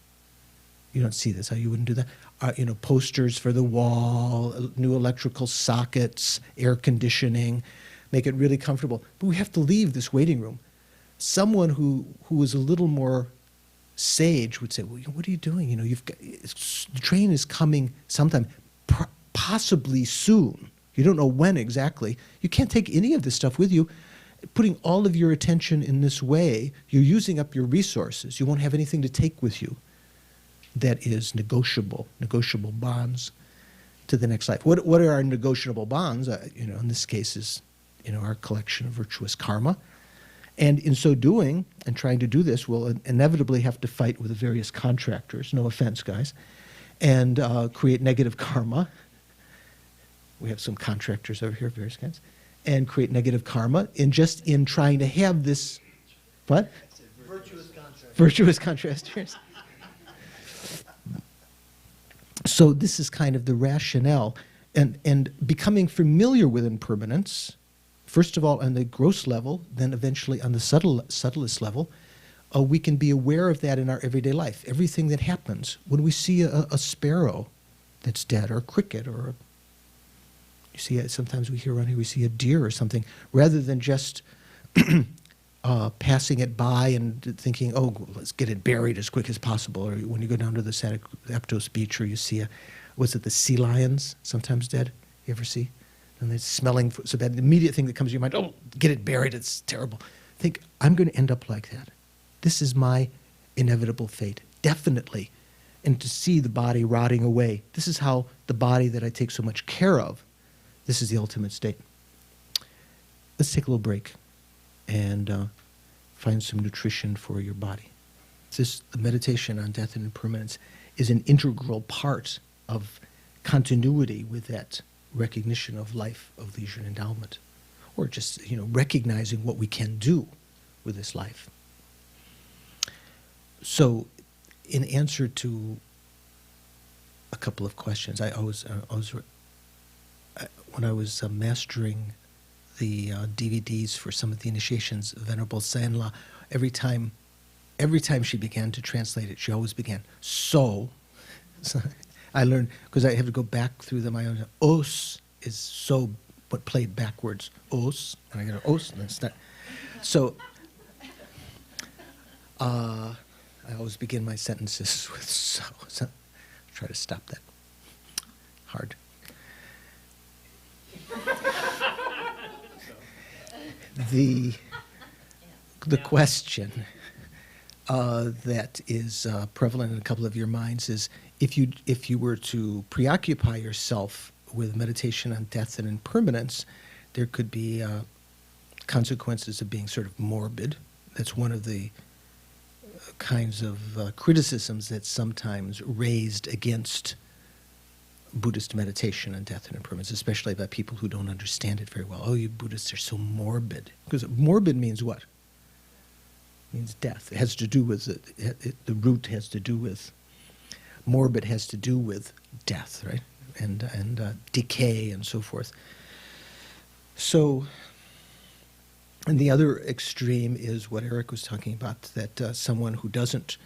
You don't see this, how you wouldn't do that. Posters for the wall, new electrical sockets, air conditioning, make it really comfortable. But we have to leave this waiting room. Someone who is a little more sage would say, well, what are you doing? The train is coming sometime, possibly soon. You don't know when exactly. You can't take any of this stuff with you. Putting all of your attention in this way, you're using up your resources. You won't have anything to take with you that is negotiable bonds to the next life. What are our negotiable bonds? In this case is, our collection of virtuous karma. And in so doing, and trying to do this, we'll inevitably have to fight with the various contractors, no offense, guys, and create negative karma. We have some contractors over here, various kinds, and create negative karma in trying to have this, what? Virtuous contract. Virtuous contractors. So this is kind of the rationale, and becoming familiar with impermanence, first of all on the gross level, then eventually on the subtlest level, we can be aware of that in our everyday life. Everything that happens when we see a sparrow that's dead, or a cricket, or You see it, sometimes we hear around here, we see a deer or something, rather than just passing it by and thinking, oh, let's get it buried as quick as possible. Or when you go down to the Santa Aptos beach, or you see the sea lions sometimes dead? You ever see? And they're smelling so bad. The immediate thing that comes to your mind, oh, get it buried, it's terrible. Think, I'm going to end up like that. This is my inevitable fate, definitely. And to see the body rotting away, this is how the body that I take so much care of, this is the ultimate state. Let's take a little break and find some nutrition for your body. The meditation on death and impermanence is an integral part of continuity with that recognition of life, of leisure and endowment, or just recognizing what we can do with this life. So, in answer to a couple of questions, when I was mastering the DVDs for some of the initiations, Venerable Senla, every time she began to translate it, she always began, so I learned, because I have to go back through them, I own os is so, but played backwards, os, and I go os, and it's not. So, I always begin my sentences with so. Try to stop that. Hard. The question that is prevalent in a couple of your minds is, if you were to preoccupy yourself with meditation on death and impermanence, there could be consequences of being sort of morbid. That's one of the kinds of criticisms that's sometimes raised against Buddhist meditation on death and impermanence, especially by people who don't understand it very well. Oh, you Buddhists are so morbid. Because morbid means what? It means death. It has to do with, the root has to do with, morbid has to do with death, right? And decay and so forth. So, and the other extreme is what Eric was talking about, that someone who doesn't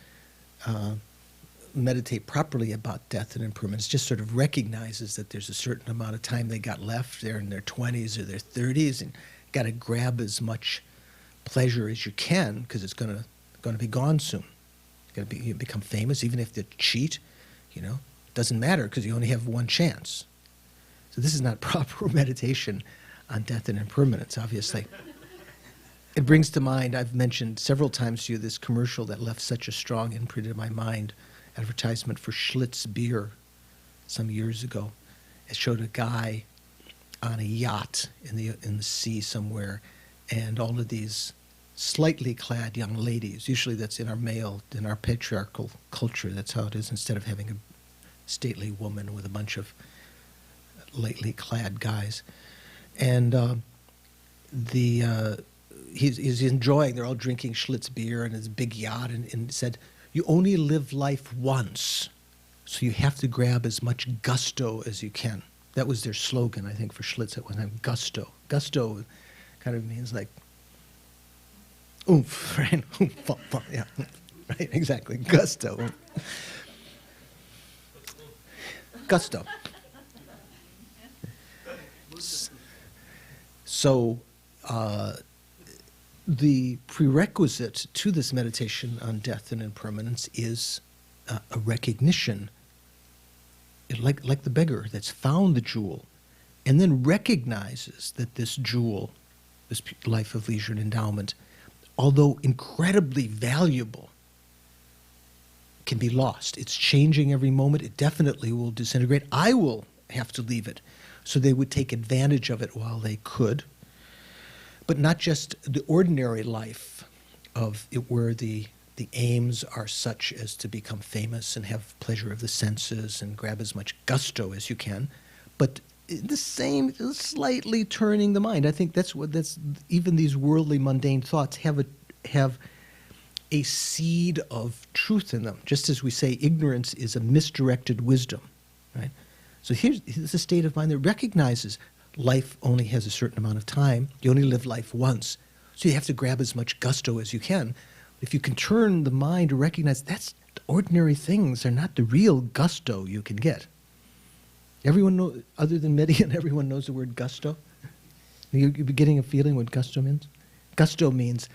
meditate properly about death and impermanence just sort of recognizes that there's a certain amount of time they got left. They're in their 20s or their 30s, and got to grab as much pleasure as you can, because it's going to be gone soon. It's going to become famous, even if they cheat, doesn't matter, because you only have one chance. So this is not proper meditation on death and impermanence, obviously. It brings to mind, I've mentioned several times to you, this commercial that left such a strong imprint in my mind, advertisement for Schlitz beer some years ago. It showed a guy on a yacht in the sea somewhere, and all of these slightly clad young ladies. Usually that's in our patriarchal culture, that's how it is, instead of having a stately woman with a bunch of lightly clad guys. And he's enjoying, they're all drinking Schlitz beer in his big yacht, and said, you only live life once, so you have to grab as much gusto as you can. That was their slogan, I think, for Schlitz at one time, gusto. Gusto kind of means like oomph, right? Yeah, right, exactly, gusto. Gusto. So, the prerequisite to this meditation on death and impermanence is a recognition, like the beggar that's found the jewel, and then recognizes that this jewel, this life of leisure and endowment, although incredibly valuable, can be lost. It's changing every moment. It definitely will disintegrate. I will have to leave it. So they would take advantage of it while they could. But not just the ordinary life of it, where the aims are such as to become famous and have pleasure of the senses and grab as much gusto as you can, but the same, slightly turning the mind. I think that's even these worldly mundane thoughts have a seed of truth in them. Just as we say ignorance is a misdirected wisdom, right? So here's a state of mind that recognizes life only has a certain amount of time. You only live life once. So you have to grab as much gusto as you can. If you can turn the mind to recognize that's ordinary things are not the real gusto you can get. Everyone know, other than Median, everyone knows the word gusto? You're getting a feeling what gusto means? Gusto means,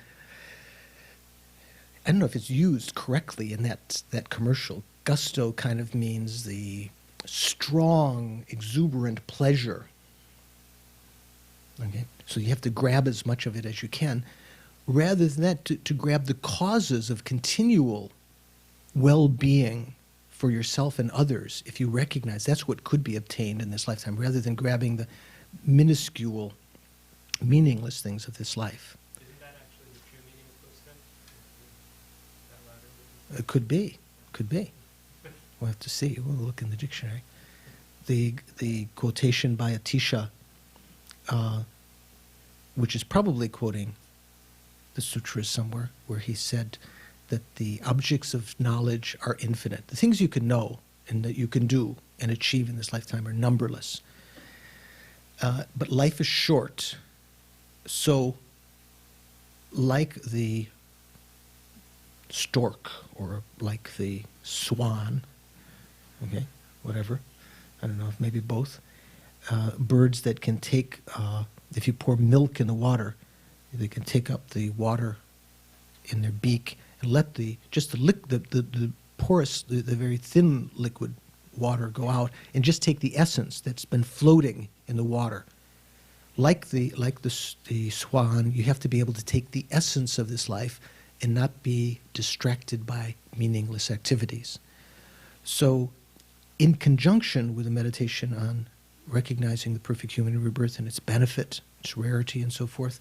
I don't know if it's used correctly in that commercial. Gusto kind of means the strong, exuberant pleasure. Okay? So you have to grab as much of it as you can. Rather than that, to grab the causes of continual well-being for yourself and others, if you recognize that's what could be obtained in this lifetime, rather than grabbing the minuscule, meaningless things of this life. Isn't that actually the true meaning of Consequent? That latter? It could be. Could be. We'll have to see. We'll look in the dictionary. The quotation by Atisha, which is probably quoting the sutras somewhere, where he said that the objects of knowledge are infinite. The things you can know and that you can do and achieve in this lifetime are numberless. But life is short. So, like the stork or like the swan, okay, whatever, I don't know, maybe both, birds that can take, if you pour milk in the water, they can take up the water in their beak and let the porous, the very thin liquid water go out and just take the essence that's been floating in the water. Like the swan, you have to be able to take the essence of this life and not be distracted by meaningless activities. So, in conjunction with a meditation on recognizing the perfect human rebirth and its benefit, its rarity, and so forth,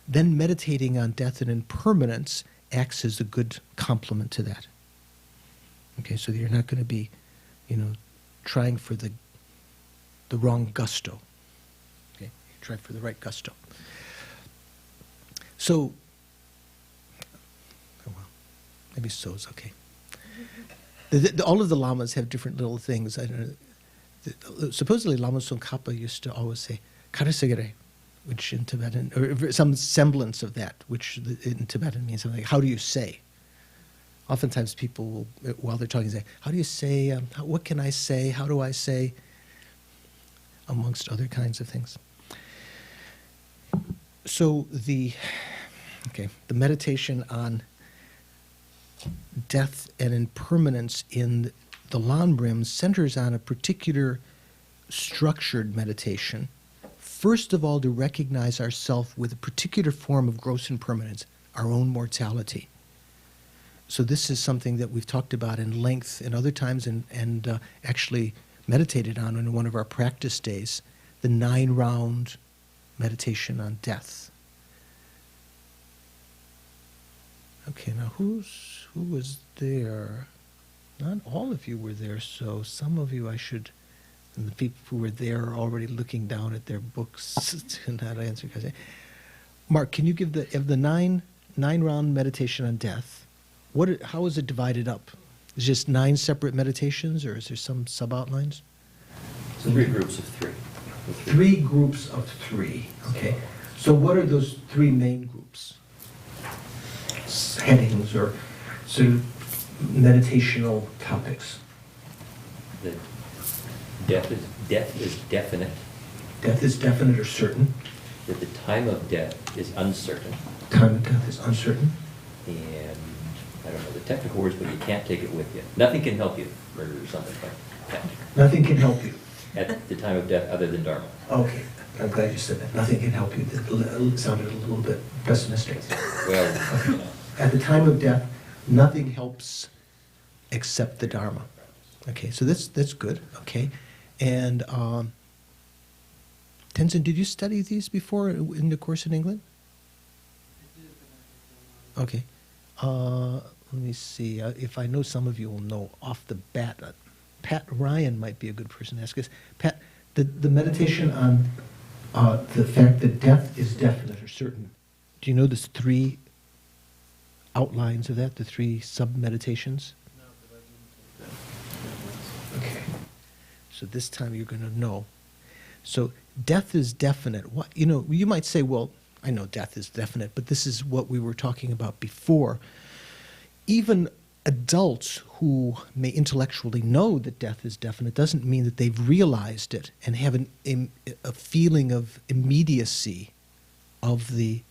then meditating on death and impermanence acts as a good complement to that. Okay, so you're not going to be, trying for the wrong gusto. Okay, you try for the right gusto. So, oh well, maybe so is okay. All of the lamas have different little things. I don't know. Supposedly, Lama Khapa used to always say "karasegere," which in Tibetan, or some semblance of that, which in Tibetan means something like, how do you say? Oftentimes people will, while they're talking, say, how do you say, what can I say, how do I say, amongst other kinds of things. So the meditation on death and impermanence in the Lam Rim centers on a particular structured meditation. First of all, to recognize ourselves with a particular form of gross impermanence, our own mortality. So this is something that we've talked about in length in other times and actually meditated on in one of our practice days, the 9-round meditation on death. Okay, now who was there? Not all of you were there, so some of you and the people who were there are already looking down at their books to not answer. Mark, can you give the 9-round meditation on death? How is it divided up? Is it just 9 separate meditations, or is there some sub-outlines? 3 groups of 3. 3 groups of 3, okay. So what are those 3 main groups? Headings or sort of meditational topics? The death is definite. Death is definite or certain. That the time of death is uncertain. Time of death is uncertain. And I don't know the technical words, but you can't take it with you. Nothing can help you, or something like that. Nothing can help you. At the time of death other than Dharma. Okay, I'm glad you said that. Nothing can help you. That sounded a little bit pessimistic. Well, At the time of death, nothing helps except the Dharma. Okay, so that's good. Okay, and Tenzin, did you study these before in the course in England? Okay, let me see if I know. Some of you will know off the bat. Pat Ryan might be a good person to ask us. Pat, the meditation on the fact that death is definite or certain. Do you know there's 3 outlines of that, the 3 sub-meditations? No, but I didn't take that. Okay. So this time you're going to know. So death is definite. What, you might say, well, I know death is definite, but this is what we were talking about before. Even adults who may intellectually know that death is definite doesn't mean that they've realized it and have a feeling of immediacy of the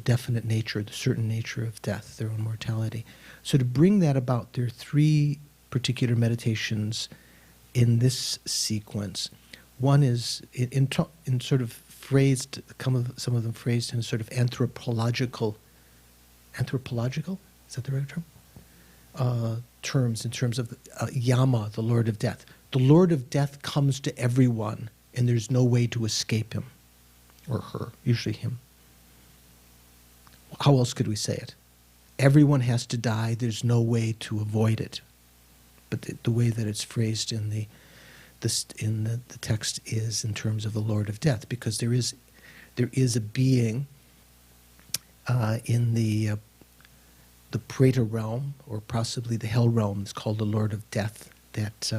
definite nature, the certain nature of death, their own mortality. So to bring that about, there are three particular meditations in this sequence. One is in sort of phrased, some of them phrased in sort of anthropological, is that the right term? Terms in terms of Yama, the Lord of Death. The Lord of Death comes to everyone, and there's no way to escape him or her, usually him. How else could we say it? Everyone has to die. There's no way to avoid it. But the way that it's phrased in the text is in terms of the Lord of Death, because there is a being in the Preta realm, or possibly the Hell realm. It's called the Lord of Death, that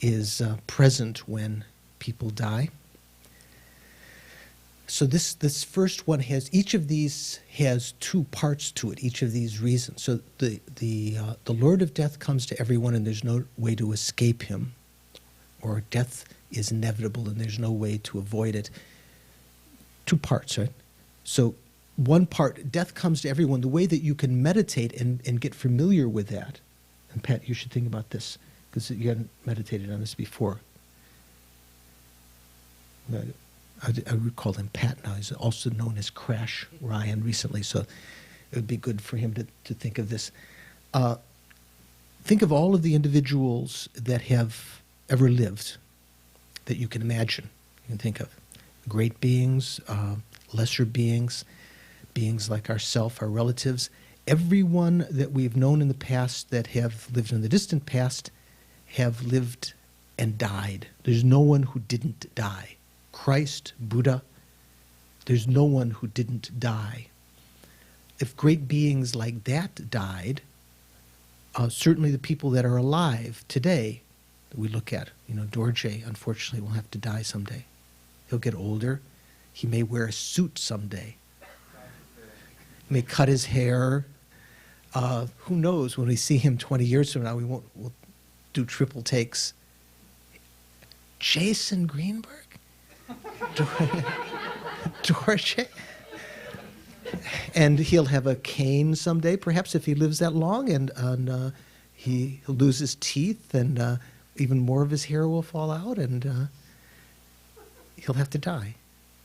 is present when people die. So this first one each of these has two parts to it, each of these reasons. So the Lord of Death comes to everyone and there's no way to escape him, or death is inevitable and there's no way to avoid it. Two parts, right? So one part, death comes to everyone. The way that you can meditate and get familiar with that, and Pat, you should think about this, because you hadn't meditated on this before. I would call him Pat now. He's also known as Crash Ryan recently, so it would be good for him to think of this. Think of all of the individuals that have ever lived that you can imagine, you can think of. Great beings, lesser beings, beings like ourself, our relatives. Everyone that we've known in the past that have lived in the distant past have lived and died. There's no one who didn't die. Christ, Buddha, there's no one who didn't die. If great beings like that died, certainly the people that are alive today that we look at, Dorje, unfortunately, will have to die someday. He'll get older. He may wear a suit someday. He may cut his hair. Who knows, when we see him 20 years from now, we'll do triple takes. Jason Greenberg? Dorje? And he'll have a cane someday, perhaps, if he lives that long, and he'll lose his teeth, and even more of his hair will fall out, and he'll have to die.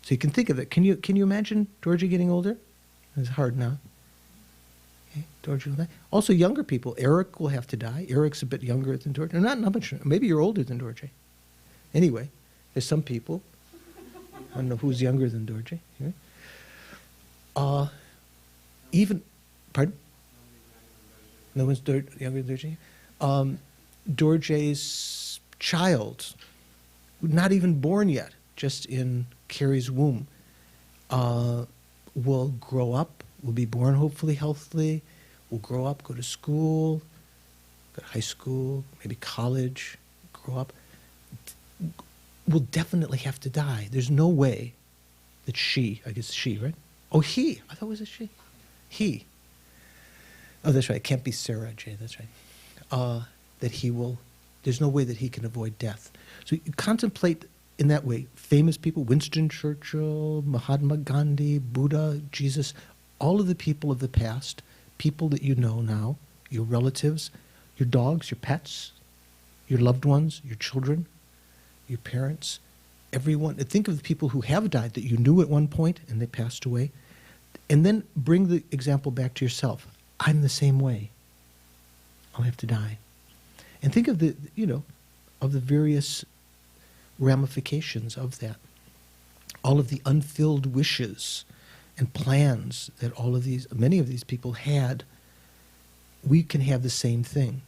So you can think of it. Can you imagine Dorje getting older? It's hard now. Okay, Dorje will die. Also, younger people. Eric will have to die. Eric's a bit younger than Dorje. Not much. Maybe you're older than Dorje. Anyway, there's some people. I don't know who's younger than Dorje. Even, pardon? No one's younger than Dorje? Dorje's child, not even born yet, just in Carrie's womb, will grow up, will be born hopefully healthily, will grow up, go to school, go to high school, maybe college, grow up, will definitely have to die. There's no way that I guess she, right? Oh, he. I thought it was a she. He. Oh, that's right. It can't be Sarah J. That's right. There's no way that he can avoid death. So you contemplate in that way. Famous people, Winston Churchill, Mahatma Gandhi, Buddha, Jesus, all of the people of the past, people that you know now, your relatives, your dogs, your pets, your loved ones, your children, your parents, everyone. Think of the people who have died that you knew at one point and they passed away. And then bring the example back to yourself. I'm the same way. I'll have to die. And think of the various ramifications of that. All of the unfilled wishes and plans that many of these people had, we can have the same thing.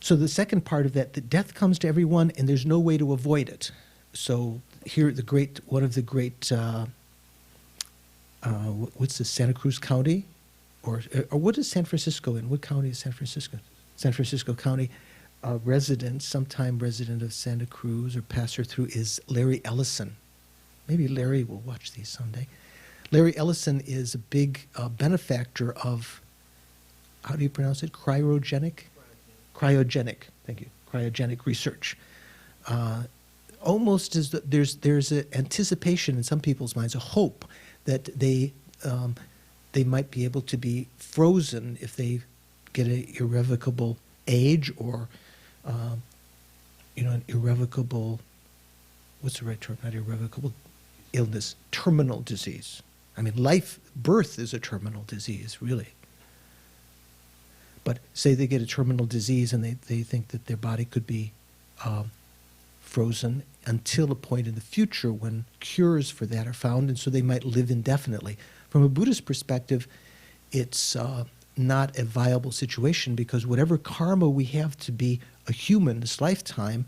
So the second part of that death comes to everyone and there's no way to avoid it. So here one of the great, what's this, Santa Cruz County? Or what is San Francisco in? What county is San Francisco? San Francisco County sometime resident of Santa Cruz or passer through is Larry Ellison. Maybe Larry will watch these someday. Larry Ellison is a big benefactor of how do you pronounce it? Cryogenic? Cryogenic, thank you. Cryogenic research. Almost as there's an anticipation in some people's minds, a hope that they might be able to be frozen if they get an irrevocable age or an irrevocable, what's the right term? Not irrevocable illness, terminal disease. I mean, birth is a terminal disease, really. But say they get a terminal disease and they think that their body could be frozen until a point in the future when cures for that are found, and so they might live indefinitely. From a Buddhist perspective, it's not a viable situation because whatever karma we have to be a human this lifetime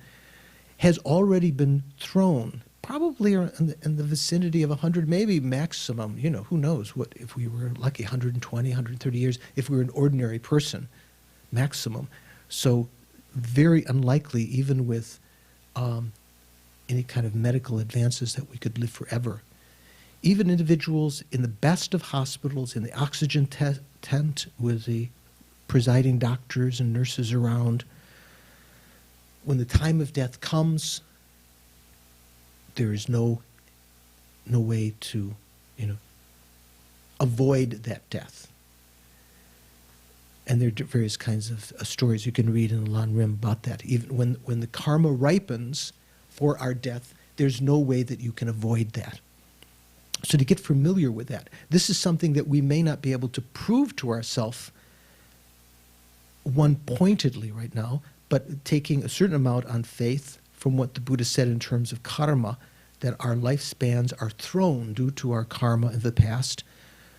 has already been thrown, probably in the vicinity of 100, maybe maximum, who knows what, if we were lucky, 120, 130 years, if we were an ordinary person, maximum. So very unlikely, even with any kind of medical advances, that we could live forever. Even individuals in the best of hospitals, in the oxygen tent with the presiding doctors and nurses around, when the time of death comes, there is no way to, avoid that death. And there are various kinds of stories you can read in the Lam Rim about that. Even when the karma ripens for our death, there's no way that you can avoid that. So to get familiar with that, this is something that we may not be able to prove to ourselves one-pointedly right now, but taking a certain amount on faith from what the Buddha said in terms of karma, that our lifespans are thrown due to our karma in the past,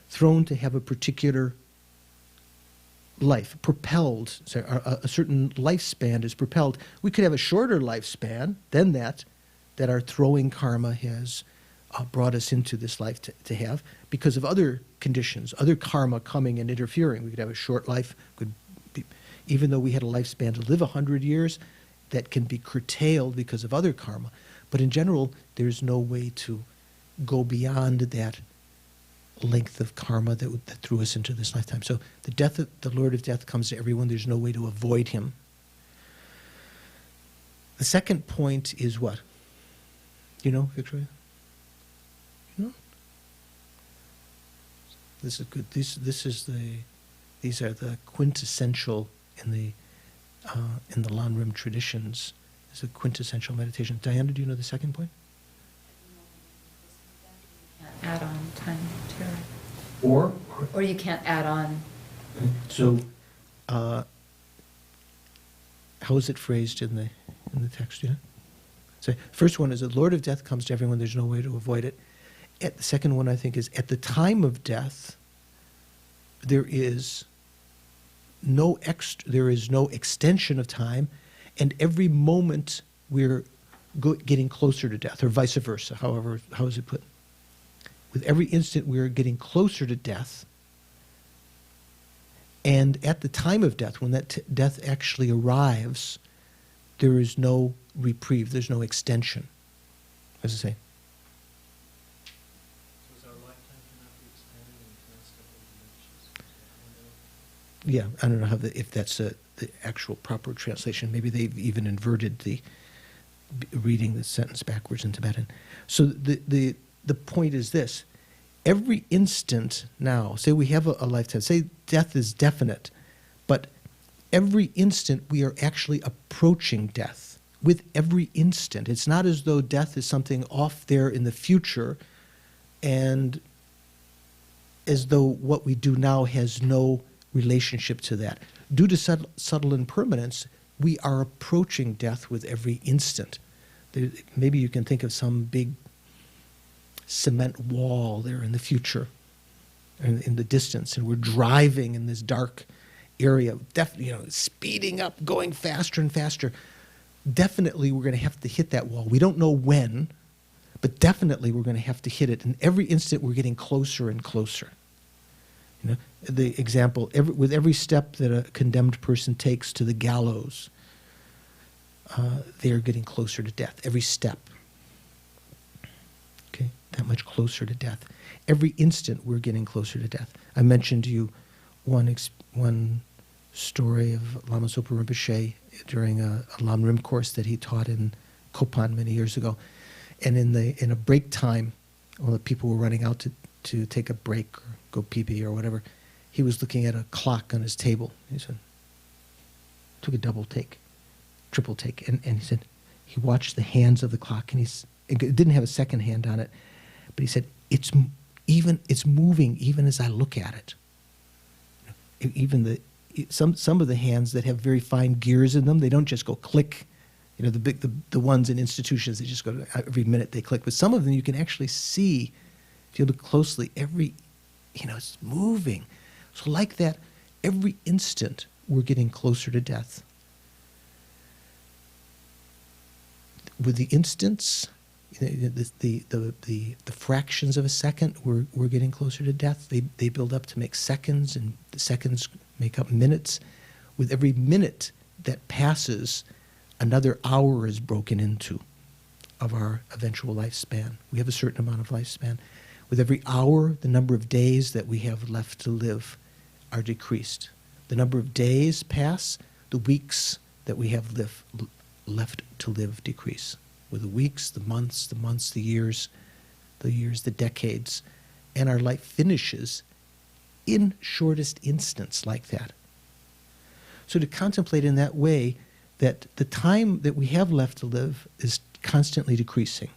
thrown to have a particular life, propelled, so a certain lifespan is propelled. We could have a shorter lifespan than that our throwing karma has brought us into this life to have because of other conditions, other karma coming and interfering. We could have a short life, even though we had a lifespan to live 100 years, that can be curtailed because of other karma. But in general, there's no way to go beyond that length of karma that threw us into this lifetime. So the Lord of Death comes to everyone. There's no way to avoid him. The second point is what? Victoria? This is good. These are the quintessential in the Lam Rim traditions. It's a quintessential meditation. Diana, do you know the second point? Add on time to, Or you can't add on. So, how is it phrased in the text? So, first one is the Lord of Death comes to everyone. There's no way to avoid it. The second one, I think, is at the time of death, there is no extension of time, and every moment we're getting closer to death, or vice versa. However, how is it put? With every instant, we're getting closer to death. And at the time of death, when that death actually arrives, there is no reprieve, there's no extension. What does it say? So is our lifetime cannot be expanded in the next couple of dimensions? Yeah, I don't know if that's the actual proper translation. Maybe they've even inverted the reading the sentence backwards in Tibetan. So the point is this. Every instant now, say we have a lifetime, say death is definite, but every instant we are actually approaching death. With every instant. It's not as though death is something off there in the future and as though what we do now has no relationship to that. Due to subtle impermanence, we are approaching death with every instant. Maybe you can think of some big cement wall there in the future, in the distance, and we're driving in this dark area, speeding up, going faster and faster. Definitely we're going to have to hit that wall. We don't know when, but definitely we're going to have to hit it. And every instant we're getting closer and closer. The example, with every step that a condemned person takes to the gallows, they are getting closer to death. Every step. Okay, that much closer to death. Every instant we're getting closer to death. I mentioned to you one story of Lama Zopa Rinpoche during a Lam Rim course that he taught in Kopan many years ago. And in a break time, when the people were running out to take a break or go pee-pee or whatever, he was looking at a clock on his table. He said, took a double take, triple take, and he said, he watched the hands of the clock, and it didn't have a second hand on it, but he said, it's moving even as I look at it. Even some of the hands that have very fine gears in them, they don't just go click. You know, the ones in institutions, they just go, every minute they click. But some of them you can actually see, if you look closely, it's moving. So like that, every instant we're getting closer to death. With the instants, the fractions of a second, we're getting closer to death. They build up to make seconds, and the seconds make up minutes. With every minute that passes, another hour is broken into of our eventual lifespan. We have a certain amount of lifespan. With every hour, the number of days that we have left to live are decreased. The number of days pass, the weeks that we have left to live decrease. With the weeks, the months, the years, the decades, and our life finishes in shortest instants like that. So to contemplate in that way, that the time that we have left to live is constantly decreasing.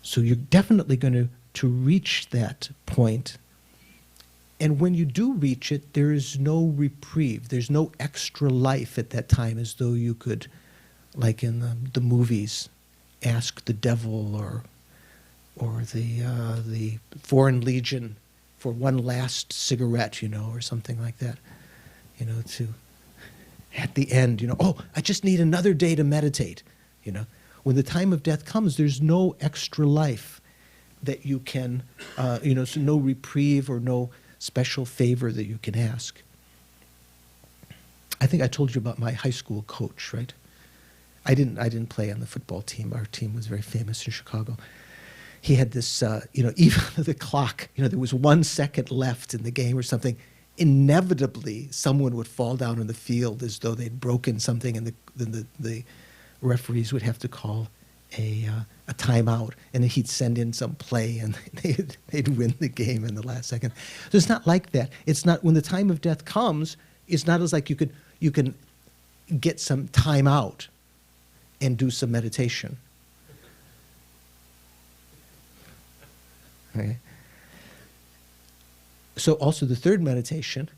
So you're definitely going to reach that point. And when you do reach it, there is no reprieve. There's no extra life at that time, as though you could, like in the movies, ask the devil or the Foreign Legion for one last cigarette, or something like that, to at the end, oh, I just need another day to meditate, When the time of death comes, there's no extra life that you can, so no reprieve or no special favor that you can ask. I think I told you about my high school coach, right? I didn't play on the football team. Our team was very famous in Chicago. He had this, even the clock, there was 1 second left in the game or something. Inevitably, someone would fall down on the field as though they'd broken something, and then the referees would have to call a timeout, and then he'd send in some play, and they'd win the game in the last second. So it's not like that. It's not, when the time of death comes, it's not as like you can get some time out and do some meditation. Okay. So also the third meditation,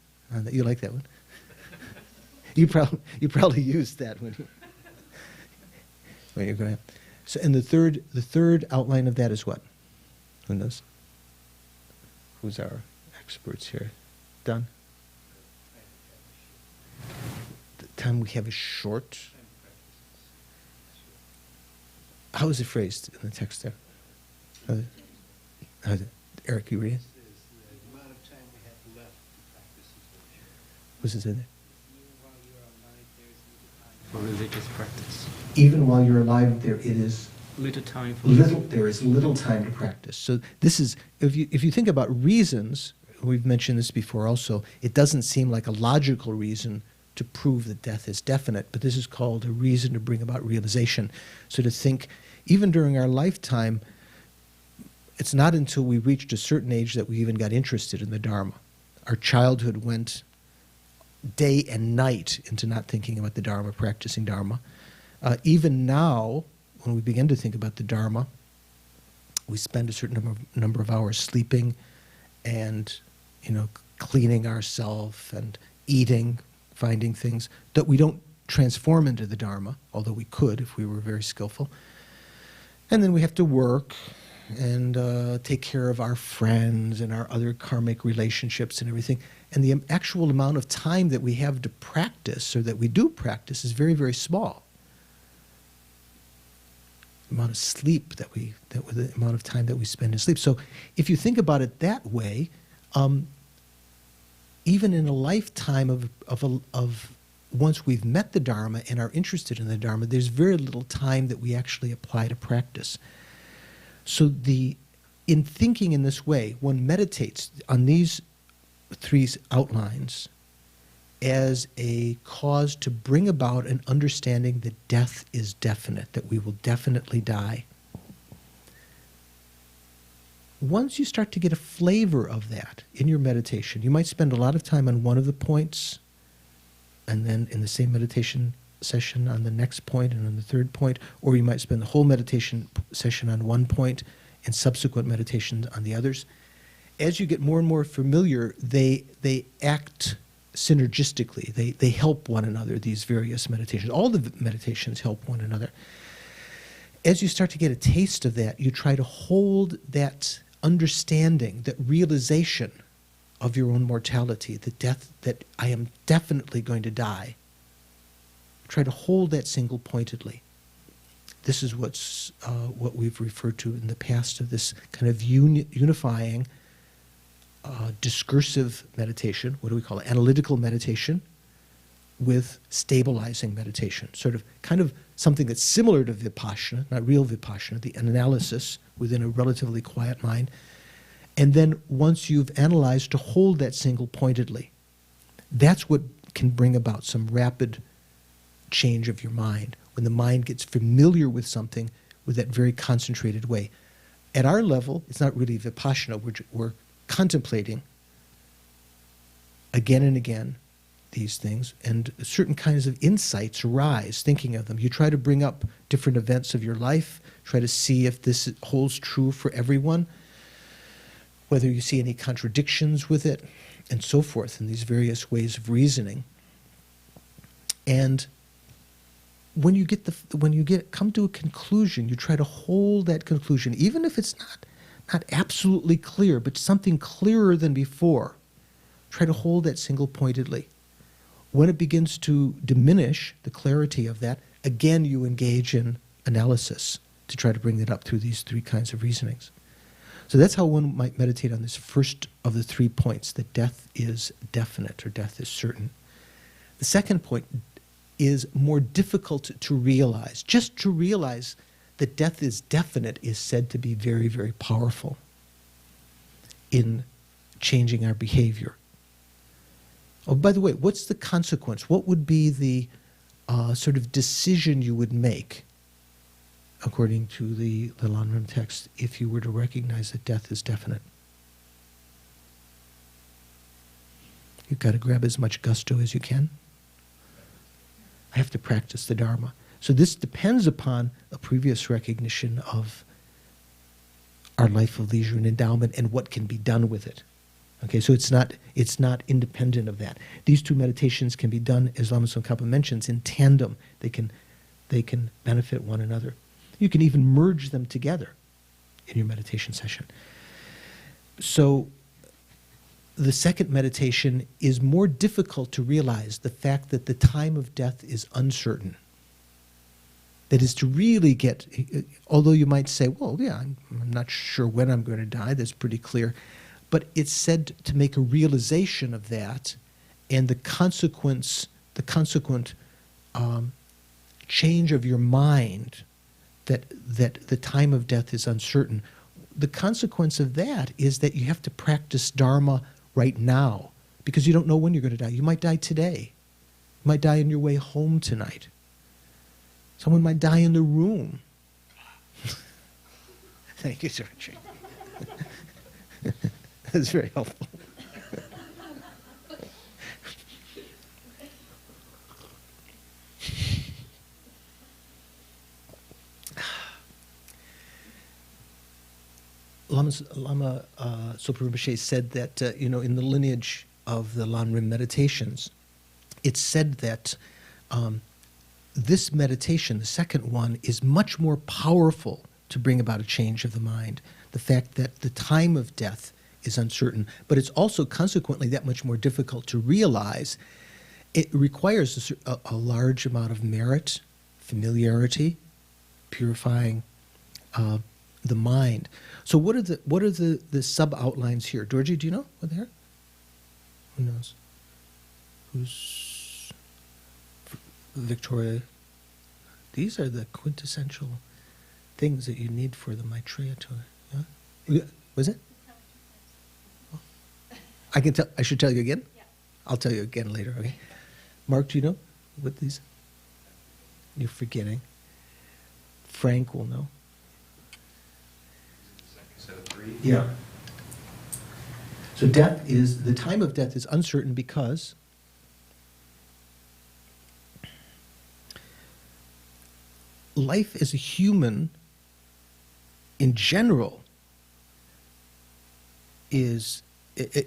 you like that one? You probably used that when you're going. So, and the third outline of that is what? Who knows? Who's our experts here? Done. The time we have is short. How is it phrased in the text there? How is it? Eric, you read it? The amount of time we have left to practice is What's it say there? For religious practice. Even while you're alive, there is Little time for there is little time to practice. So this is, if you think about reasons, we've mentioned this before also, it doesn't seem like a logical reason to prove that death is definite, but this is called a reason to bring about realization. So to think, even during our lifetime, it's not until we reached a certain age that we even got interested in the Dharma. Our childhood went day and night into not thinking about the Dharma, practicing Dharma. Even now, when we begin to think about the Dharma, we spend a certain number of hours sleeping and, cleaning ourselves and eating, finding things that we don't transform into the Dharma, although we could if we were very skillful. And then we have to work and take care of our friends and our other karmic relationships and everything. And the actual amount of time that we have to practice, or that we do practice, is very, very small. The amount of sleep the amount of time that we spend in sleep. So if you think about it that way, even in a lifetime of once we've met the Dharma and are interested in the Dharma, there's very little time that we actually apply to practice. So in thinking in this way, one meditates on these three outlines as a cause to bring about an understanding that death is definite, that we will definitely die. Once you start to get a flavor of that in your meditation, you might spend a lot of time on one of the points, and then in the same meditation session on the next point and on the third point, or you might spend the whole meditation session on one point and subsequent meditations on the others. As you get more and more familiar, they act synergistically. They help one another, these various meditations. All the meditations help one another. As you start to get a taste of that, you try to hold that understanding, that realization of your own mortality, the death, that I am definitely going to die. Try to hold that single-pointedly. This is what we've referred to in the past of this kind of unifying discursive meditation. What do we call it? Analytical meditation with stabilizing meditation. Sort of kind of something that's similar to Vipassana, not real Vipassana, the analysis within a relatively quiet mind. And then once you've analyzed, to hold that single-pointedly. That's what can bring about some rapid change of your mind, when the mind gets familiar with something with that very concentrated way. At our level, it's not really Vipassana. We're contemplating again and again these things, and certain kinds of insights arise thinking of them. You try to bring up different events of your life, try to see if this holds true for everyone, whether you see any contradictions with it, and so forth, in these various ways of reasoning. And when you come to a conclusion, you try to hold that conclusion, even if it's not absolutely clear, but something clearer than before. Try to hold that single-pointedly. When it begins to diminish the clarity of that, again you engage in analysis to try to bring that up through these three kinds of reasonings. So that's how one might meditate on this first of the 3 points, that death is definite, or death is certain. The second point is more difficult to realize. Just to realize that death is definite is said to be very, very powerful in changing our behavior. Oh, by the way, what's the consequence? What would be the sort of decision you would make, according to the Lam Rim text, if you were to recognize that death is definite? You've got to grab as much gusto as you can. I have to practice the Dharma. So this depends upon a previous recognition of our life of leisure and endowment and what can be done with it. Okay, so it's not independent of that. These two meditations can be done, as Lama Tsongkhapa mentions, in tandem. They can benefit one another. You can even merge them together in your meditation session. So the second meditation is more difficult to realize, the fact that the time of death is uncertain. That is, to really get, although you might say, well, yeah, I'm not sure when I'm going to die, that's pretty clear. But it's said to make a realization of that, and the consequent change of your mind, that the time of death is uncertain. The consequence of that is that you have to practice Dharma right now, because you don't know when you're going to die. You might die today. You might die on your way home tonight. Someone might die in the room. Thank you, Sir. That's very helpful. Lama Sopa Rinpoche said that, in the lineage of the Lam Rim meditations, it's said that this meditation, the second one, is much more powerful to bring about a change of the mind. The fact that the time of death is uncertain, but it's also consequently that much more difficult to realize. It requires a large amount of merit, familiarity, purifying the mind. So what are the sub outlines here? Georgie, do you know what they are? Who knows? Who's Victoria? These are the quintessential things that you need for the Maitreya Torah. Yeah? Was it? I can tell. I should tell you again. Yeah. I'll tell you again later. Okay. Mark, do you know what these? You're forgetting. Frank will know. Set of three. Yeah. So the time of death is uncertain because life as a human in general is,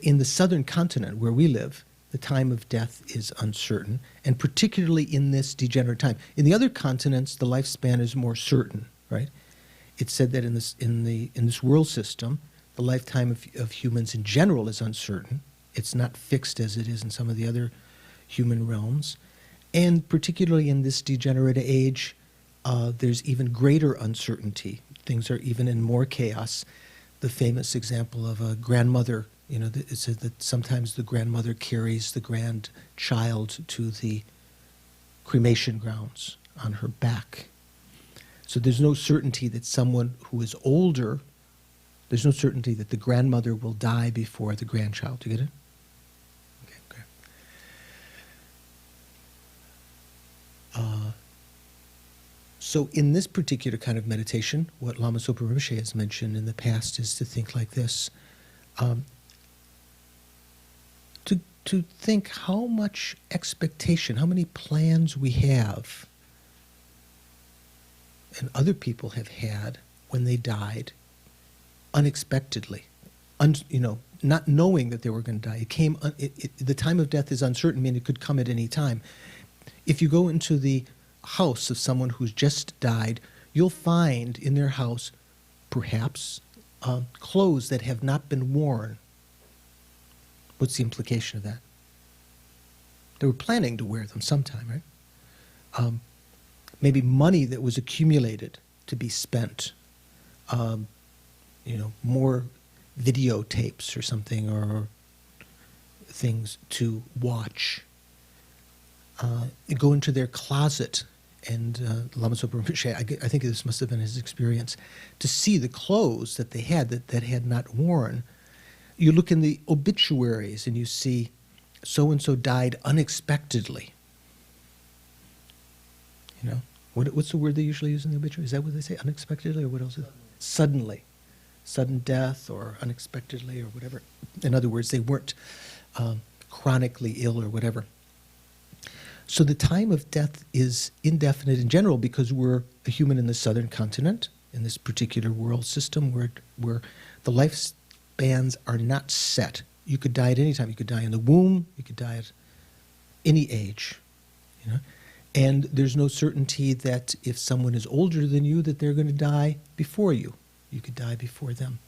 in the southern continent where we live, the time of death is uncertain, and particularly in this degenerate time. In the other continents, the lifespan is more certain, right? It's said that in this world system, the lifetime of humans in general is uncertain. It's not fixed as it is in some of the other human realms. And particularly in this degenerate age, there's even greater uncertainty. Things are even in more chaos. The famous example of a grandmother, it said that sometimes the grandmother carries the grandchild to the cremation grounds on her back. So there's no certainty that someone who is older, there's no certainty that the grandmother will die before the grandchild. Do you get it? Okay. So in this particular kind of meditation, what Lama Zopa Rinpoche has mentioned in the past is to think like this. To think how much expectation, how many plans we have and other people have had when they died unexpectedly, not knowing that they were going to die. The time of death is uncertain, meaning it could come at any time. If you go into the house of someone who's just died, you'll find in their house perhaps clothes that have not been worn. What's the implication of that? They were planning to wear them sometime, right? Maybe money that was accumulated to be spent. More videotapes or something, or things to watch. You go into their closet, and Lama Zopa Rinpoche, I think this must have been his experience, to see the clothes that they had that had not worn. You look in the obituaries and you see so-and-so died unexpectedly. What's the word they usually use in the obituary? Is that what they say? Unexpectedly, or what else? Suddenly. Sudden death, or unexpectedly, or whatever. In other words, they weren't chronically ill or whatever. So the time of death is indefinite in general because we're a human in the southern continent, in this particular world system where the lifespans are not set. You could die at any time. You could die in the womb. You could die at any age. And there's no certainty that if someone is older than you, that they're going to die before you. You could die before them.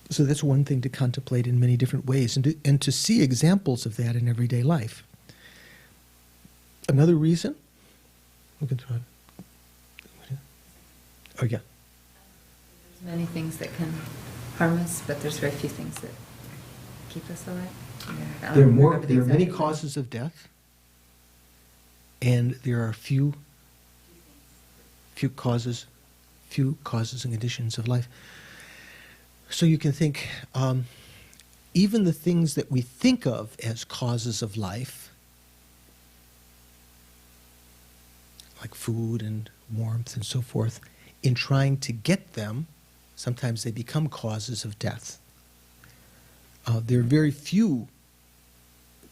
So that's one thing to contemplate in many different ways, and to see examples of that in everyday life. Another reason? We can try. Oh, yeah. There's many things that can harm us, but there's very few things that keep us alive. Yeah, There are many causes of death, and there are few causes and conditions of life. So you can think, even the things that we think of as causes of life, like food and warmth and so forth, in trying to get them, sometimes they become causes of death. There are very few.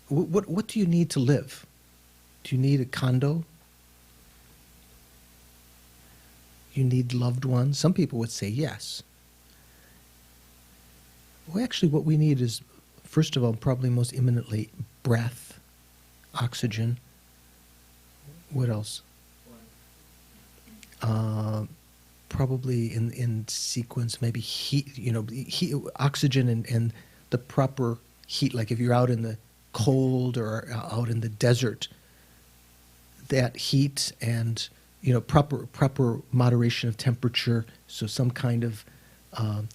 What do you need to live? Do you need a condo? You need loved ones? Some people would say yes. Well, actually, what we need is, first of all, probably most imminently, breath, oxygen. What else? Probably in sequence, maybe heat, oxygen and the proper heat. Like if you're out in the cold or out in the desert, that heat and proper moderation of temperature, so some kind of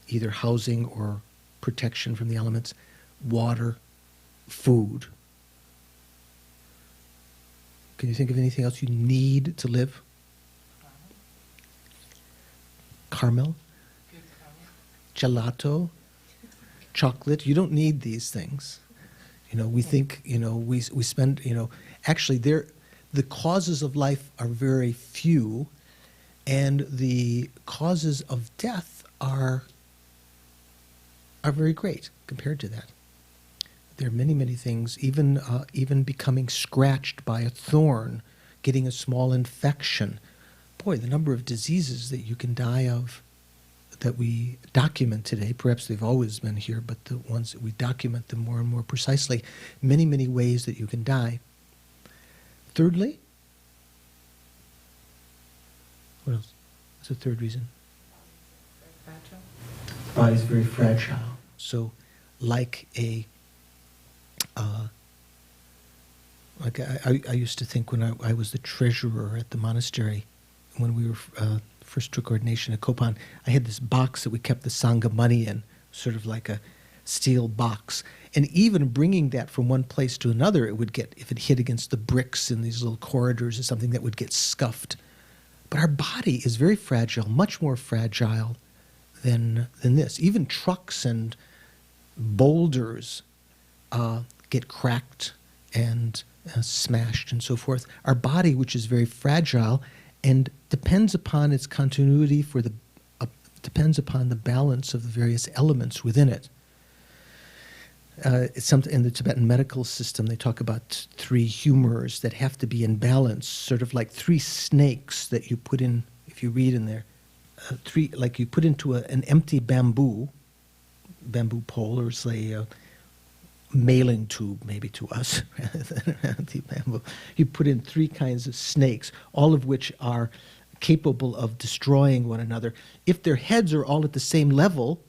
either housing or protection from the elements, water, food. Can you think of anything else you need to live? Caramel? Gelato? chocolate. You don't need these things. We think, we spend, actually the causes of life are very few, and the causes of death are very great compared to that. There are many, many things, even becoming scratched by a thorn, getting a small infection. Boy, the number of diseases that you can die of that we document today, perhaps they've always been here, but the ones that we document them more and more precisely, many, many ways that you can die. Thirdly, what else? What's the third reason? Fragile. Body is very fragile. So, like I used to think when I was the treasurer at the monastery, when we were first took ordination at Kopan, I had this box that we kept the Sangha money in, sort of like a steel box. And even bringing that from one place to another, it would get, if it hit against the bricks in these little corridors or something, that would get scuffed. But our body is very fragile, much more fragile than this. Even trucks and boulders get cracked and smashed and so forth. Our body, which is very fragile and depends upon its continuity depends upon the balance of the various elements within it. It's something in the Tibetan medical system, they talk about 3 humors that have to be in balance, sort of like 3 snakes that you put in, if you read in there, 3, like you put into an empty bamboo pole, or say a mailing tube maybe to us, rather than an empty bamboo. You put in 3 kinds of snakes, all of which are capable of destroying one another. If their heads are all at the same level,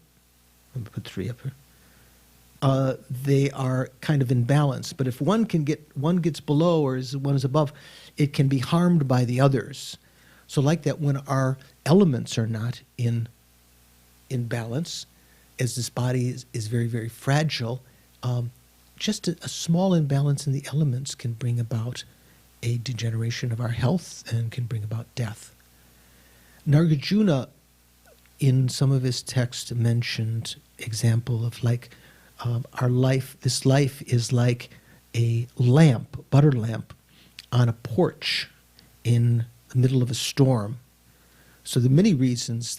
let me put 3 up here, they are kind of in balance. But if one gets below or one is above, it can be harmed by the others. So like that, when our elements are not in balance, as this body is very, very fragile, just a small imbalance in the elements can bring about a degeneration of our health and can bring about death. Nagarjuna, in some of his texts, mentioned example of like our life. This life is like a lamp, butter lamp, on a porch in the middle of a storm. So there are many ways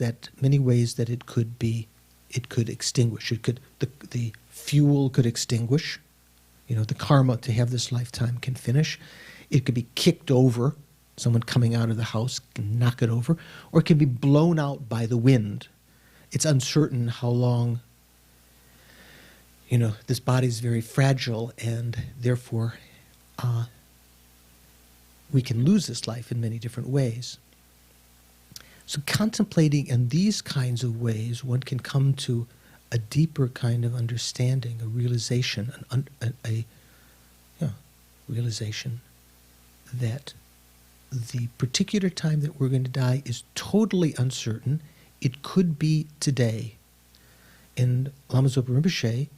that it could extinguish. The fuel could extinguish. The karma to have this lifetime can finish. It could be kicked over. Someone coming out of the house can knock it over, or it can be blown out by the wind. It's uncertain how long. This body is very fragile, and therefore we can lose this life in many different ways. So contemplating in these kinds of ways, one can come to a deeper kind of understanding, a realization, realization that the particular time that we're going to die is totally uncertain. It could be today. In Lama Zopa Rinpoche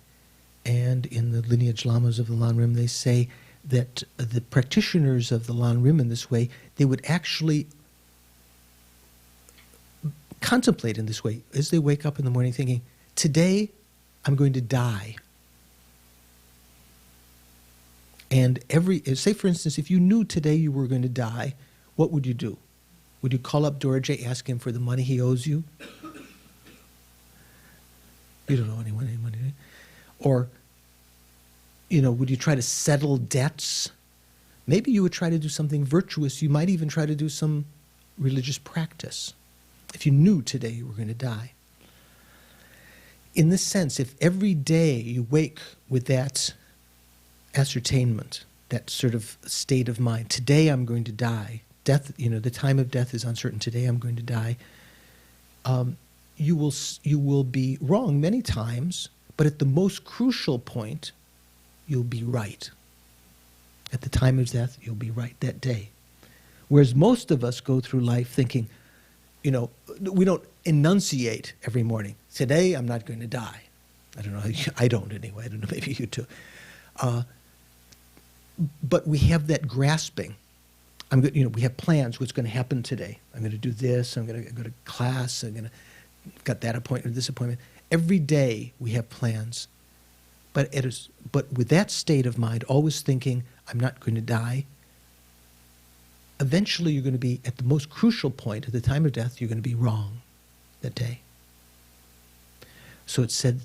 and in the lineage lamas of the Lam Rim, they say that the practitioners of the Lam Rim in this way, they would actually contemplate in this way as they wake up in the morning thinking, today I'm going to die. And say for instance, if you knew today you were going to die, what would you do? Would you call up Dorje, ask him for the money he owes you? You don't owe anyone any money. Or, would you try to settle debts? Maybe you would try to do something virtuous. You might even try to do some religious practice if you knew today you were going to die. In this sense, if every day you wake with that ascertainment, that sort of state of mind, today I'm going to die, death, the time of death is uncertain, today I'm going to die, you will be wrong many times, but at the most crucial point, you'll be right. At the time of death, you'll be right that day. Whereas most of us go through life thinking, we don't enunciate every morning, today I'm not going to die. I don't know, I don't anyway, I don't know, maybe you do. But we have that grasping. We have plans, what's going to happen today. I'm going to do this, I'm going to go to class, got that appointment, this appointment. Every day we have plans, but with that state of mind, always thinking, I'm not going to die, eventually you're going to be, at the most crucial point, at the time of death, you're going to be wrong that day. So it said,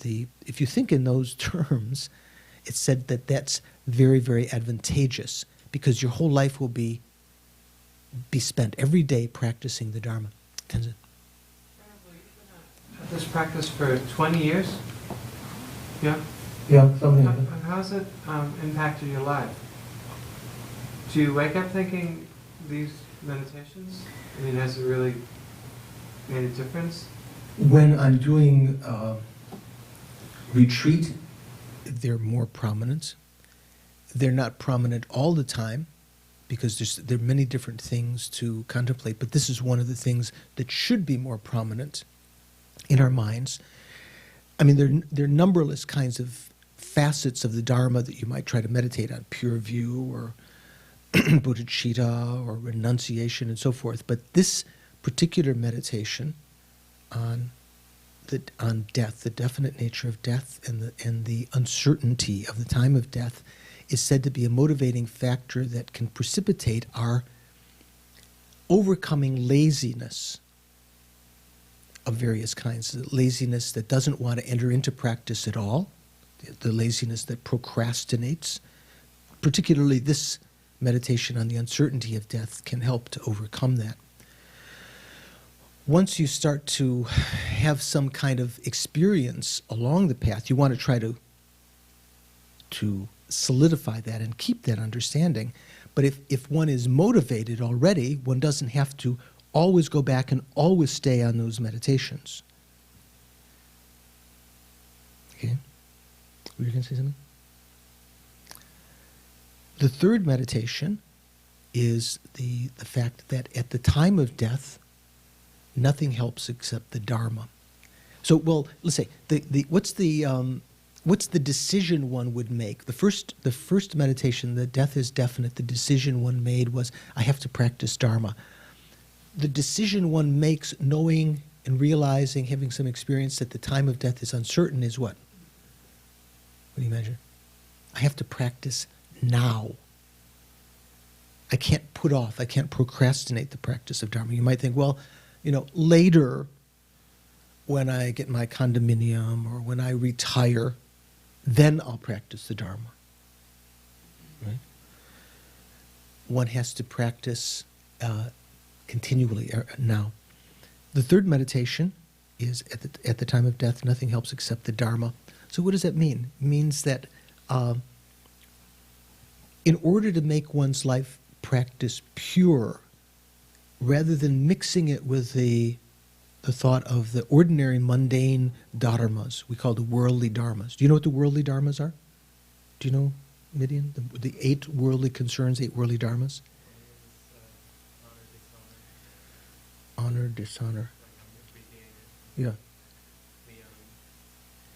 if you think in those terms, it said that that's very, very advantageous, because your whole life will be spent every day practicing the Dharma. Tenzin. Had this practice for 20 years? Yeah? Yeah, something like that. How's it impacted your life? Do you wake up thinking these meditations? I mean, has it really made a difference? When I'm doing retreat, they're more prominent. They're not prominent all the time, because there are many different things to contemplate, but this is one of the things that should be more prominent in our minds. I mean, there are numberless kinds of facets of the Dharma that you might try to meditate on, pure view or bodhicitta or renunciation and so forth, but this particular meditation on death, the definite nature of death and the uncertainty of the time of death, is said to be a motivating factor that can precipitate our overcoming laziness of various kinds. The laziness that doesn't want to enter into practice at all, the laziness that procrastinates. Particularly this meditation on the uncertainty of death can help to overcome that. Once you start to have some kind of experience along the path, you want to try to solidify that and keep that understanding. But if one is motivated already, one doesn't have to always go back and always stay on those meditations. Okay? Were you going to say something? The third meditation is the fact that at the time of death, nothing helps except the Dharma. So, well, let's say, what's the decision one would make? The first meditation, the death is definite, the decision one made was, I have to practice Dharma. The decision one makes, knowing and realizing, having some experience that the time of death is uncertain, is what? What do you measure? I have to practice now. I can't put off, I can't procrastinate the practice of Dharma. You might think, well, later when I get my condominium or when I retire, then I'll practice the Dharma. Right? One has to practice continually now. The third meditation is at the time of death, nothing helps except the Dharma. So what does that mean? It means that in order to make one's life practice pure, rather than mixing it with the thought of the ordinary mundane dharmas, we call the worldly dharmas. Do you know what the worldly dharmas are? Do you know, Midian? The 8 worldly concerns, 8 worldly dharmas? Honor, dishonor. Yeah.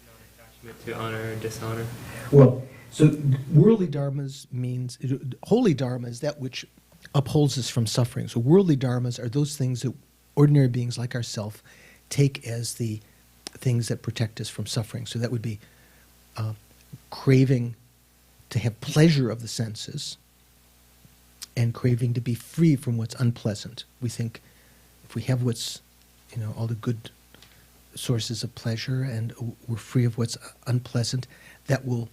Non-attachment to honor or dishonor. Well, so worldly dharmas means, holy dharma is that which upholds us from suffering. So worldly dharmas are those things that ordinary beings like ourselves take as the things that protect us from suffering. So that would be craving to have pleasure of the senses and craving to be free from what's unpleasant. We think if we have what's, all the good sources of pleasure and we're free of what's unpleasant, that will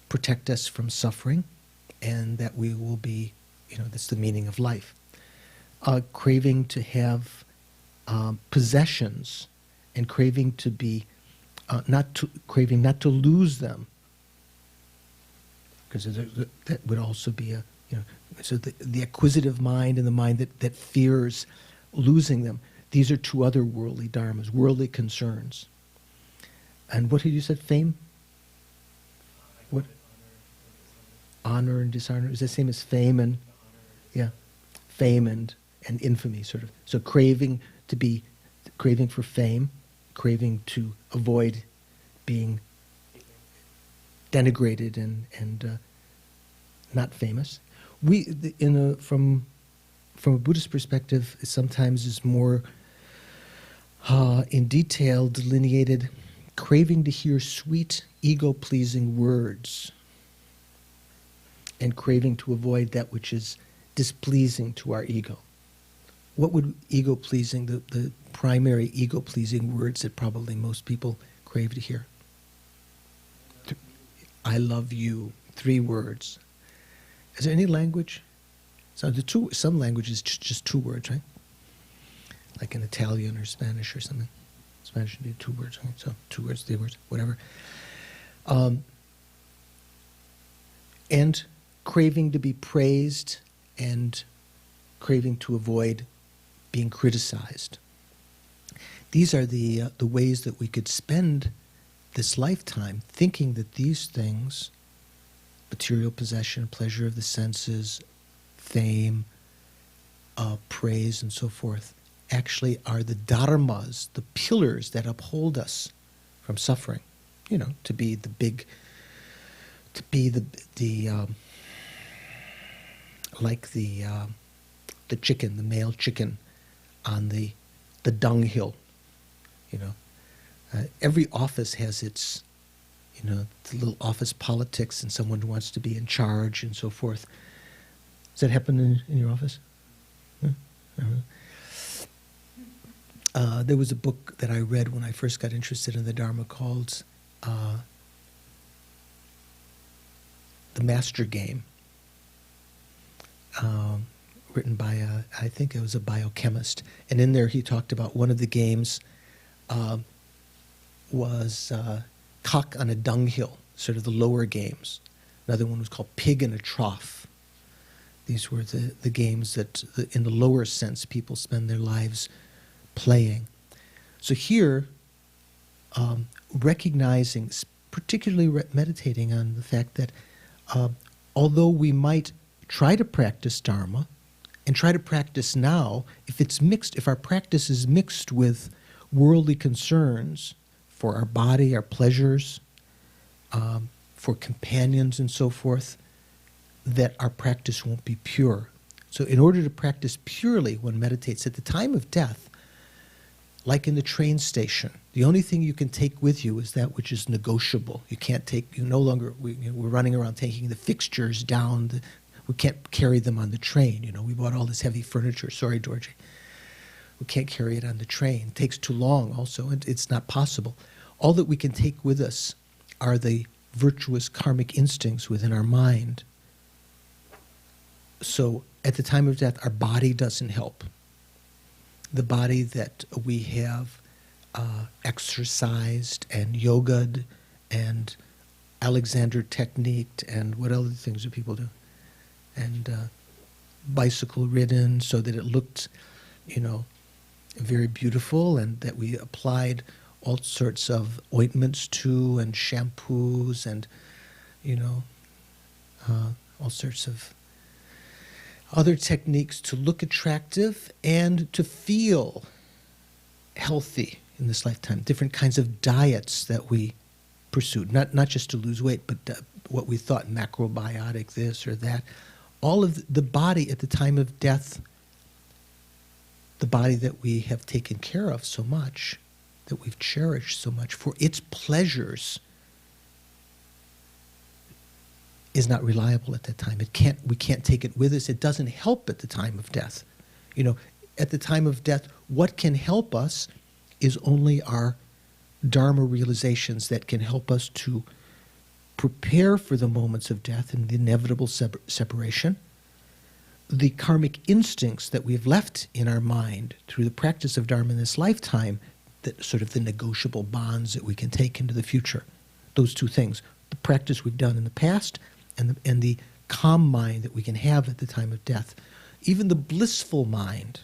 protect us from suffering, and that we will be, that's the meaning of life. Craving to have possessions and craving to be, craving not to lose them, because that would also be so the acquisitive mind and the mind that fears losing them. These are 2 other worldly dharmas, worldly concerns. And what had you said, fame? What? Honor and dishonor. Is the same as fame and, yeah, fame and infamy, sort of. So craving for fame, craving to avoid being denigrated and not famous. From a Buddhist perspective, it sometimes is more in detail delineated craving to hear sweet, ego-pleasing words, and craving to avoid that which is displeasing to our ego. What would ego-pleasing, the primary ego-pleasing words that probably most people crave to hear? I love you. 3 words. Is there any language? So some languages just 2 words, right? Like in Italian or Spanish or something. Spanish would be 2 words, right? So 2 words, 3 words, whatever. And craving to be praised and craving to avoid being criticized. These are the ways that we could spend this lifetime thinking that these things, material possession, pleasure of the senses, fame, praise, and so forth, actually are the dharmas, the pillars that uphold us from suffering. You know, to be the chicken, the male chicken on the dunghill. You know, every office has its, you know, the little office politics and someone who wants to be in charge and so forth. Does that happen in your office? There was a book that I read when I first got interested in the Dharma called The Master Game, written by, I think it was a biochemist. And in there he talked about one of the games was cock on a dunghill, sort of the lower games. Another one was called pig in a trough. These were the games that, in the lower sense, people spend their lives playing. So here, recognizing, particularly meditating on the fact that although we might try to practice Dharma and try to practice now, if it's mixed, if our practice is mixed with worldly concerns for our body, our pleasures, for companions and so forth, that our practice won't be pure. So in order to practice purely, one meditates at the time of death, like in the train station. The only thing you can take with you is that which is negotiable. You can't take, you no longer, we're running around taking the fixtures down. We can't carry them on the train. You know, we bought all this heavy furniture. Sorry, Georgie. We can't carry it on the train. It takes too long also, and it's not possible. All that we can take with us are the virtuous karmic instincts within our mind. So at the time of death, our body doesn't help. The body that we have exercised and yogaed and Alexander techniqued and what other things do people do? And bicycle ridden so that it looked, you know, very beautiful, and that we applied all sorts of ointments to and shampoos and, you know, all sorts of other techniques to look attractive and to feel healthy in this lifetime. Different kinds of diets that we pursued, not just to lose weight, but what we thought macrobiotic, this or that. All of the body at the time of death, the body that we have taken care of so much, that we've cherished so much for its pleasures, is not reliable at that time. We can't take it with us. It doesn't help at the time of death. You know, at the time of death, what can help us is only our Dharma realizations that can help us to prepare for the moments of death and the inevitable separation. The karmic instincts that we've left in our mind through the practice of Dharma in this lifetime, that sort of the negotiable bonds that we can take into the future. Those two things, the practice we've done in the past and the calm mind that we can have at the time of death. Even the blissful mind,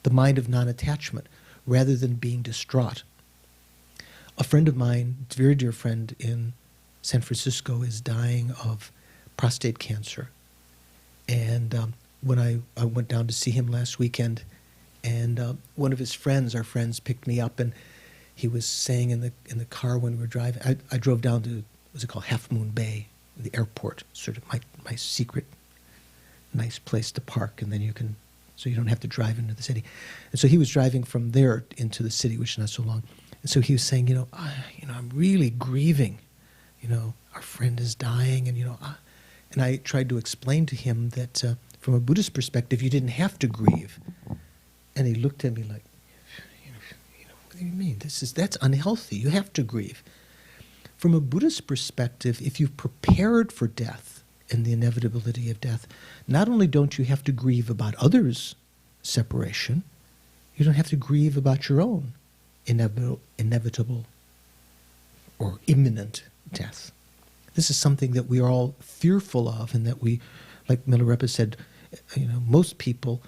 the mind of non-attachment, rather than being distraught. A friend of mine, a very dear friend in San Francisco, is dying of prostate cancer. And when I went down to see him last weekend, and one of his friends, our friends, picked me up, and he was saying in the car when we were driving, I drove down to, what's it called, Half Moon Bay, the airport, sort of my secret nice place to park, and then so you don't have to drive into the city. And so he was driving from there into the city, which is not so long. And so he was saying, I'm really grieving. Our friend is dying, and and I tried to explain to him that from a Buddhist perspective, you didn't have to grieve. And he looked at me like, what do you mean? That's unhealthy. You have to grieve. From a Buddhist perspective, if you've prepared for death and the inevitability of death, not only don't you have to grieve about others' separation, you don't have to grieve about your own inevitable or imminent death. This is something that we are all fearful of, and that we, like Milarepa said, most people,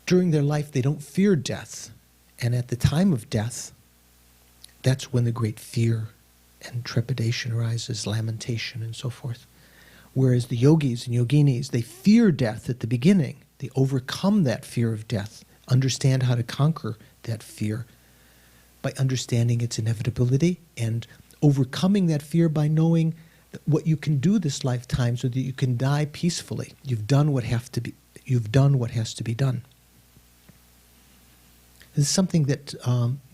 during their life, they don't fear death. And at the time of death, that's when the great fear and trepidation arises, lamentation and so forth. Whereas the yogis and yoginis, they fear death at the beginning. They overcome that fear of death, understand how to conquer that fear by understanding its inevitability, and overcoming that fear by knowing what you can do this lifetime so that you can die peacefully. You've done what has to be done. This is something that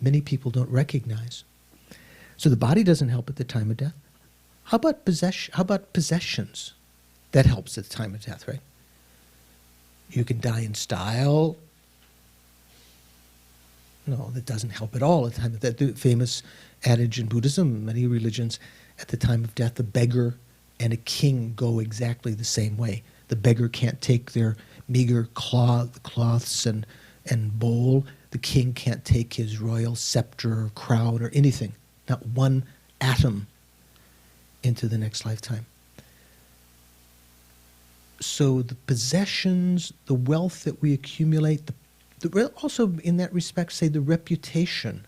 many people don't recognize. So the body doesn't help at the time of death. How about possessions? That helps at the time of death, right? You can die in style. No, that doesn't help at all at the time of death. The famous adage in Buddhism, many religions, at the time of death, a beggar and a king go exactly the same way. The beggar can't take their meager cloths and bowl. The king can't take his royal scepter or crown or anything, not one atom, into the next lifetime. So the possessions, the wealth that we accumulate, also in that respect, say the reputation.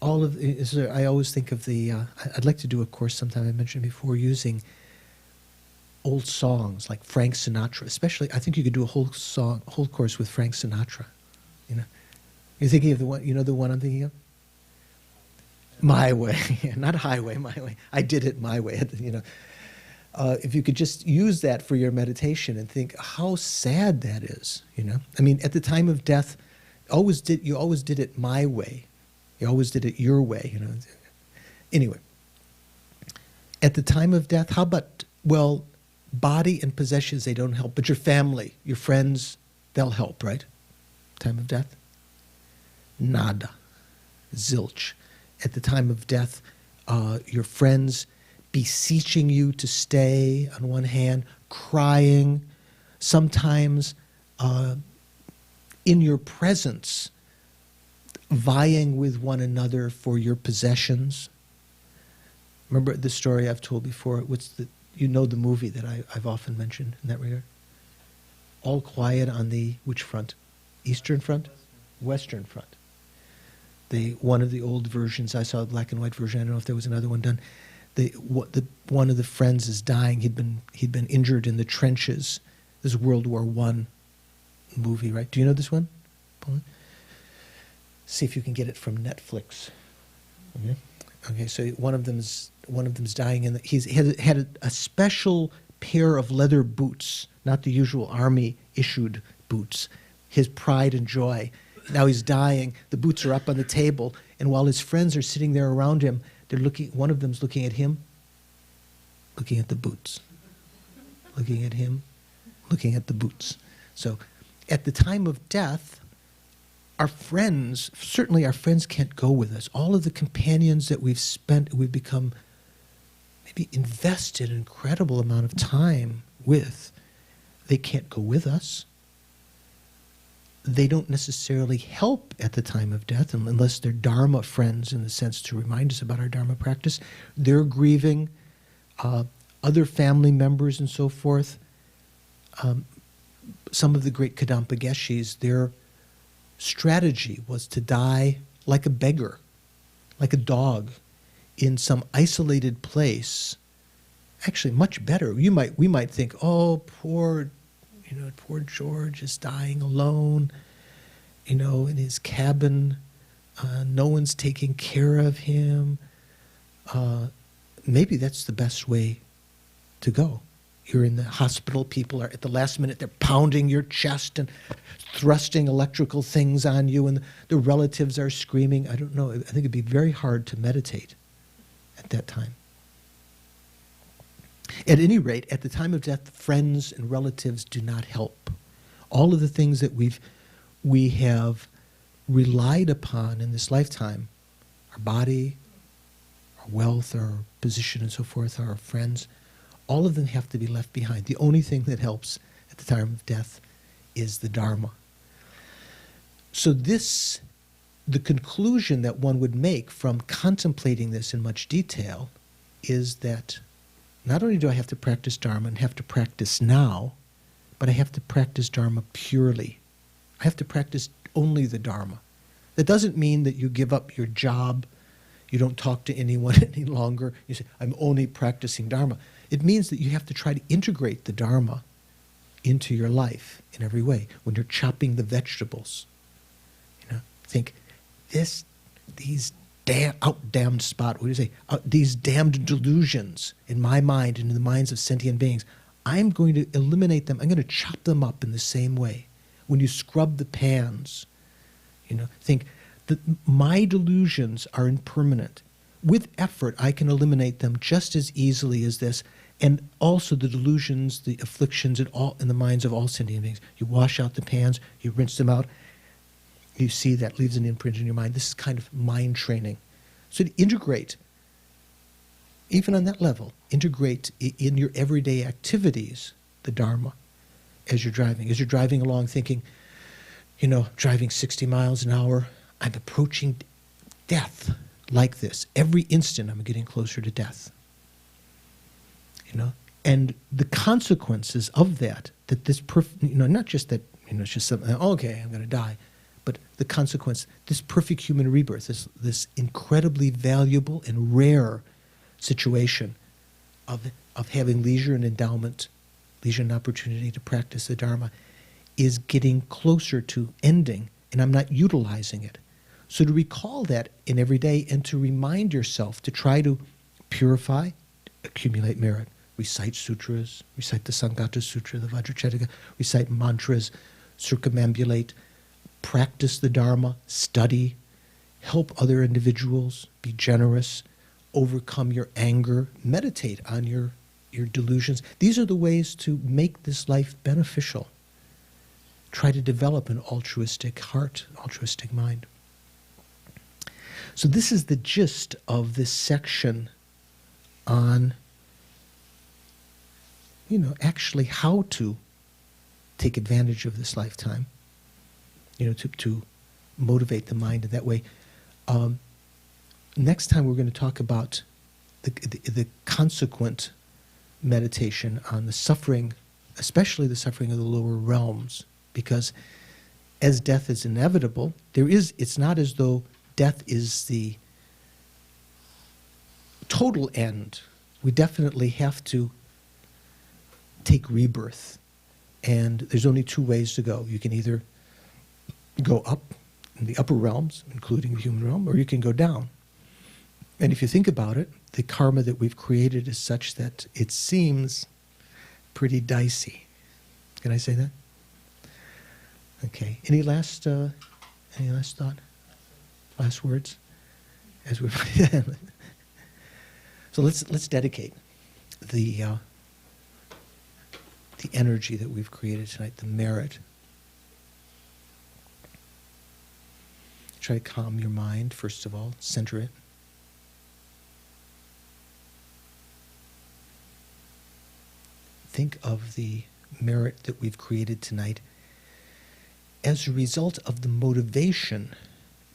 I always think of I'd like to do a course sometime, I mentioned before, using old songs like Frank Sinatra, especially. I think you could do a whole course with Frank Sinatra. You're thinking of the one, the one I'm thinking of? My Way, not Highway, My Way. I did it my way, if you could just use that for your meditation and think how sad that is, I mean, at the time of death, you always did it my way. You always did it your way, Anyway, at the time of death, how about, body and possessions, they don't help, but your family, your friends, they'll help, right? Time of death? Nada. Zilch. At the time of death, your friends beseeching you to stay on one hand, crying, sometimes in your presence, vying with one another for your possessions. Remember the story I've told before? The movie that I've often mentioned in that regard? All Quiet on the, which front? Eastern front? Western front. One of the old versions, I saw a black and white version, I don't know if there was another one done. One of the friends is dying. He'd been injured in the trenches. This is World War I movie, right? Do you know this one, Paula? See if you can get it from Netflix. Okay. So one of them's dying, and he's had a special pair of leather boots, not the usual army issued boots. His pride and joy. Now he's dying. The boots are up on the table, and while his friends are sitting there around him, they're looking. One of them's looking at him, looking at the boots, looking at him, looking at the boots. So, at the time of death, certainly our friends can't go with us. All of the companions that we've become maybe invested an incredible amount of time with, they can't go with us. They don't necessarily help at the time of death unless they're Dharma friends in the sense to remind us about our Dharma practice. They're grieving, other family members and so forth. Some of the great Kadampa Geshis, their strategy was to die like a beggar, like a dog, in some isolated place. Actually, much better. We might think, oh, poor George is dying alone, in his cabin. No one's taking care of him. Maybe that's the best way to go. you're in the hospital, people are at the last minute, they're pounding your chest and thrusting electrical things on you, and the relatives are screaming. I don't know. I think it'd be very hard to meditate at that time. At any rate, at the time of death, friends and relatives do not help. All of the things that we have relied upon in this lifetime, our body, our wealth, our position and so forth, our friends, all of them have to be left behind. The only thing that helps at the time of death is the Dharma. So this, the conclusion that one would make from contemplating this in much detail is that not only do I have to practice Dharma and have to practice now, but I have to practice Dharma purely. I have to practice only the Dharma. That doesn't mean that you give up your job, you don't talk to anyone any longer, you say, I'm only practicing Dharma. It means that you have to try to integrate the Dharma into your life in every way. When you're chopping the vegetables, think, these damned spot, what do you say? These damned delusions in my mind and in the minds of sentient beings, I'm going to eliminate them. I'm going to chop them up in the same way. When you scrub the pans, think that my delusions are impermanent. With effort, I can eliminate them just as easily as this. And also the delusions, the afflictions in the minds of all sentient beings. You wash out the pans, you rinse them out. You see that leaves an imprint in your mind. This is kind of mind training. So to integrate, even on that level, integrate in your everyday activities the Dharma as you're driving. As you're driving along thinking, driving 60 miles an hour, I'm approaching death like this. Every instant I'm getting closer to death. And the consequences of that this, not just that, it's just something, okay, I'm going to die, but the consequence, this perfect human rebirth, this incredibly valuable and rare situation of having leisure and endowment, leisure and opportunity to practice the Dharma, is getting closer to ending, and I'm not utilizing it. So to recall that in every day and to remind yourself to try to purify, accumulate merit, recite sutras, recite the Sanghata Sutra, the Vajracchedika, recite mantras, circumambulate, practice the Dharma, study, help other individuals, be generous, overcome your anger, meditate on your delusions. These are the ways to make this life beneficial. Try to develop an altruistic heart, altruistic mind. So this is the gist of this section on, actually how to take advantage of this lifetime, to motivate the mind in that way. Next time we're going to talk about the consequent meditation on the suffering, especially the suffering of the lower realms, because as death is inevitable, it's not as though death is the total end. We definitely have to take rebirth. And there's only two ways to go. You can either go up in the upper realms, including the human realm, or you can go down. And if you think about it, the karma that we've created is such that it seems pretty dicey. Can I say that? Okay. Any last thought? Last words? As we So let's dedicate the energy that we've created tonight, the merit. Try to calm your mind, first of all, center it. Think of the merit that we've created tonight as a result of the motivation,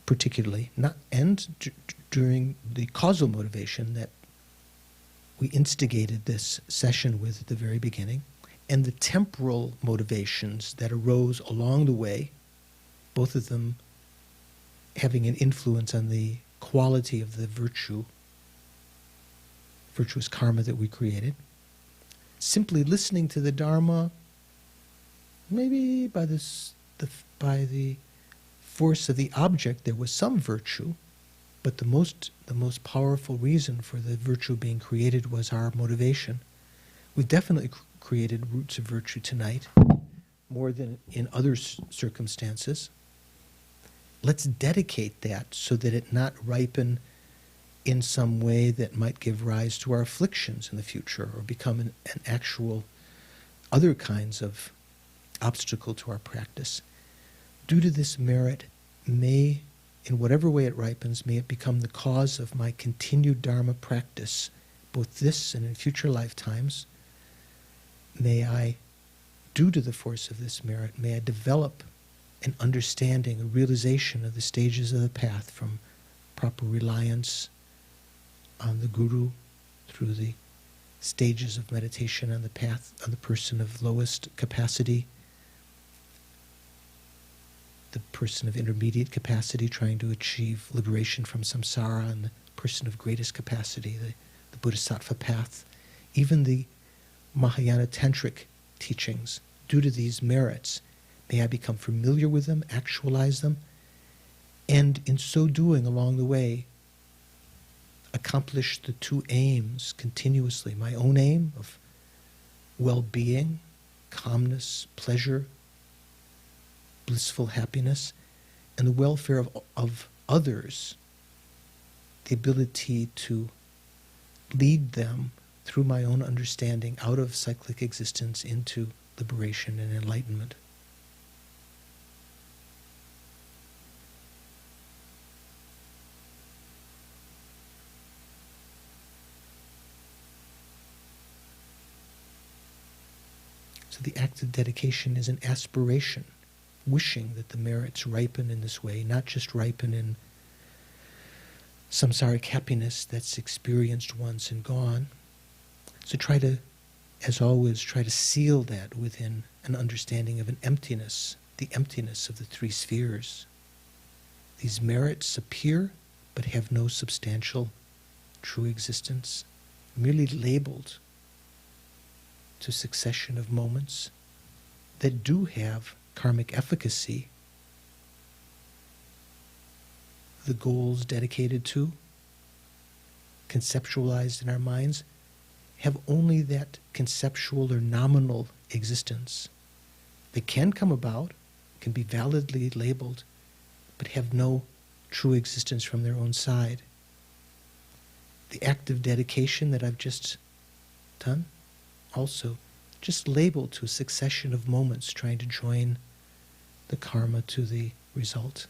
particularly, during the causal motivation that we instigated this session with at the very beginning, and the temporal motivations that arose along the way, both of them having an influence on the quality of the virtuous karma that we created. Simply listening to the Dharma, maybe by the force of the object, there was some virtue, but the most powerful reason for the virtue being created was our motivation. We've definitely created roots of virtue tonight, more than in other circumstances. Let's dedicate that so that it not ripen in some way that might give rise to our afflictions in the future or become an actual other kinds of obstacle to our practice. Due to this merit, may, in whatever way it ripens, may it become the cause of my continued Dharma practice, both this and in future lifetimes. May I, due to the force of this merit, may I develop an understanding, a realization of the stages of the path, from proper reliance on the Guru through the stages of meditation on the path of the person of lowest capacity, the person of intermediate capacity trying to achieve liberation from samsara, and the person of greatest capacity, the Bodhisattva path, even the Mahayana tantric teachings. Due to these merits, may I become familiar with them, actualize them, and in so doing along the way, accomplish the two aims continuously. My own aim of well-being, calmness, pleasure, blissful happiness, and the welfare of others, the ability to lead them through my own understanding out of cyclic existence into liberation and enlightenment. So the act of dedication is an aspiration, wishing that the merits ripen in this way, not just ripen in samsaric happiness that's experienced once and gone. So try to, as always, try to seal that within an understanding of an emptiness, the emptiness of the three spheres. These merits appear but have no substantial true existence, merely labeled to succession of moments that do have karmic efficacy. The goals dedicated to, conceptualized in our minds, have only that conceptual or nominal existence. They can come about, can be validly labeled, but have no true existence from their own side. The act of dedication that I've just done, also just labeled to a succession of moments trying to join the karma to the result.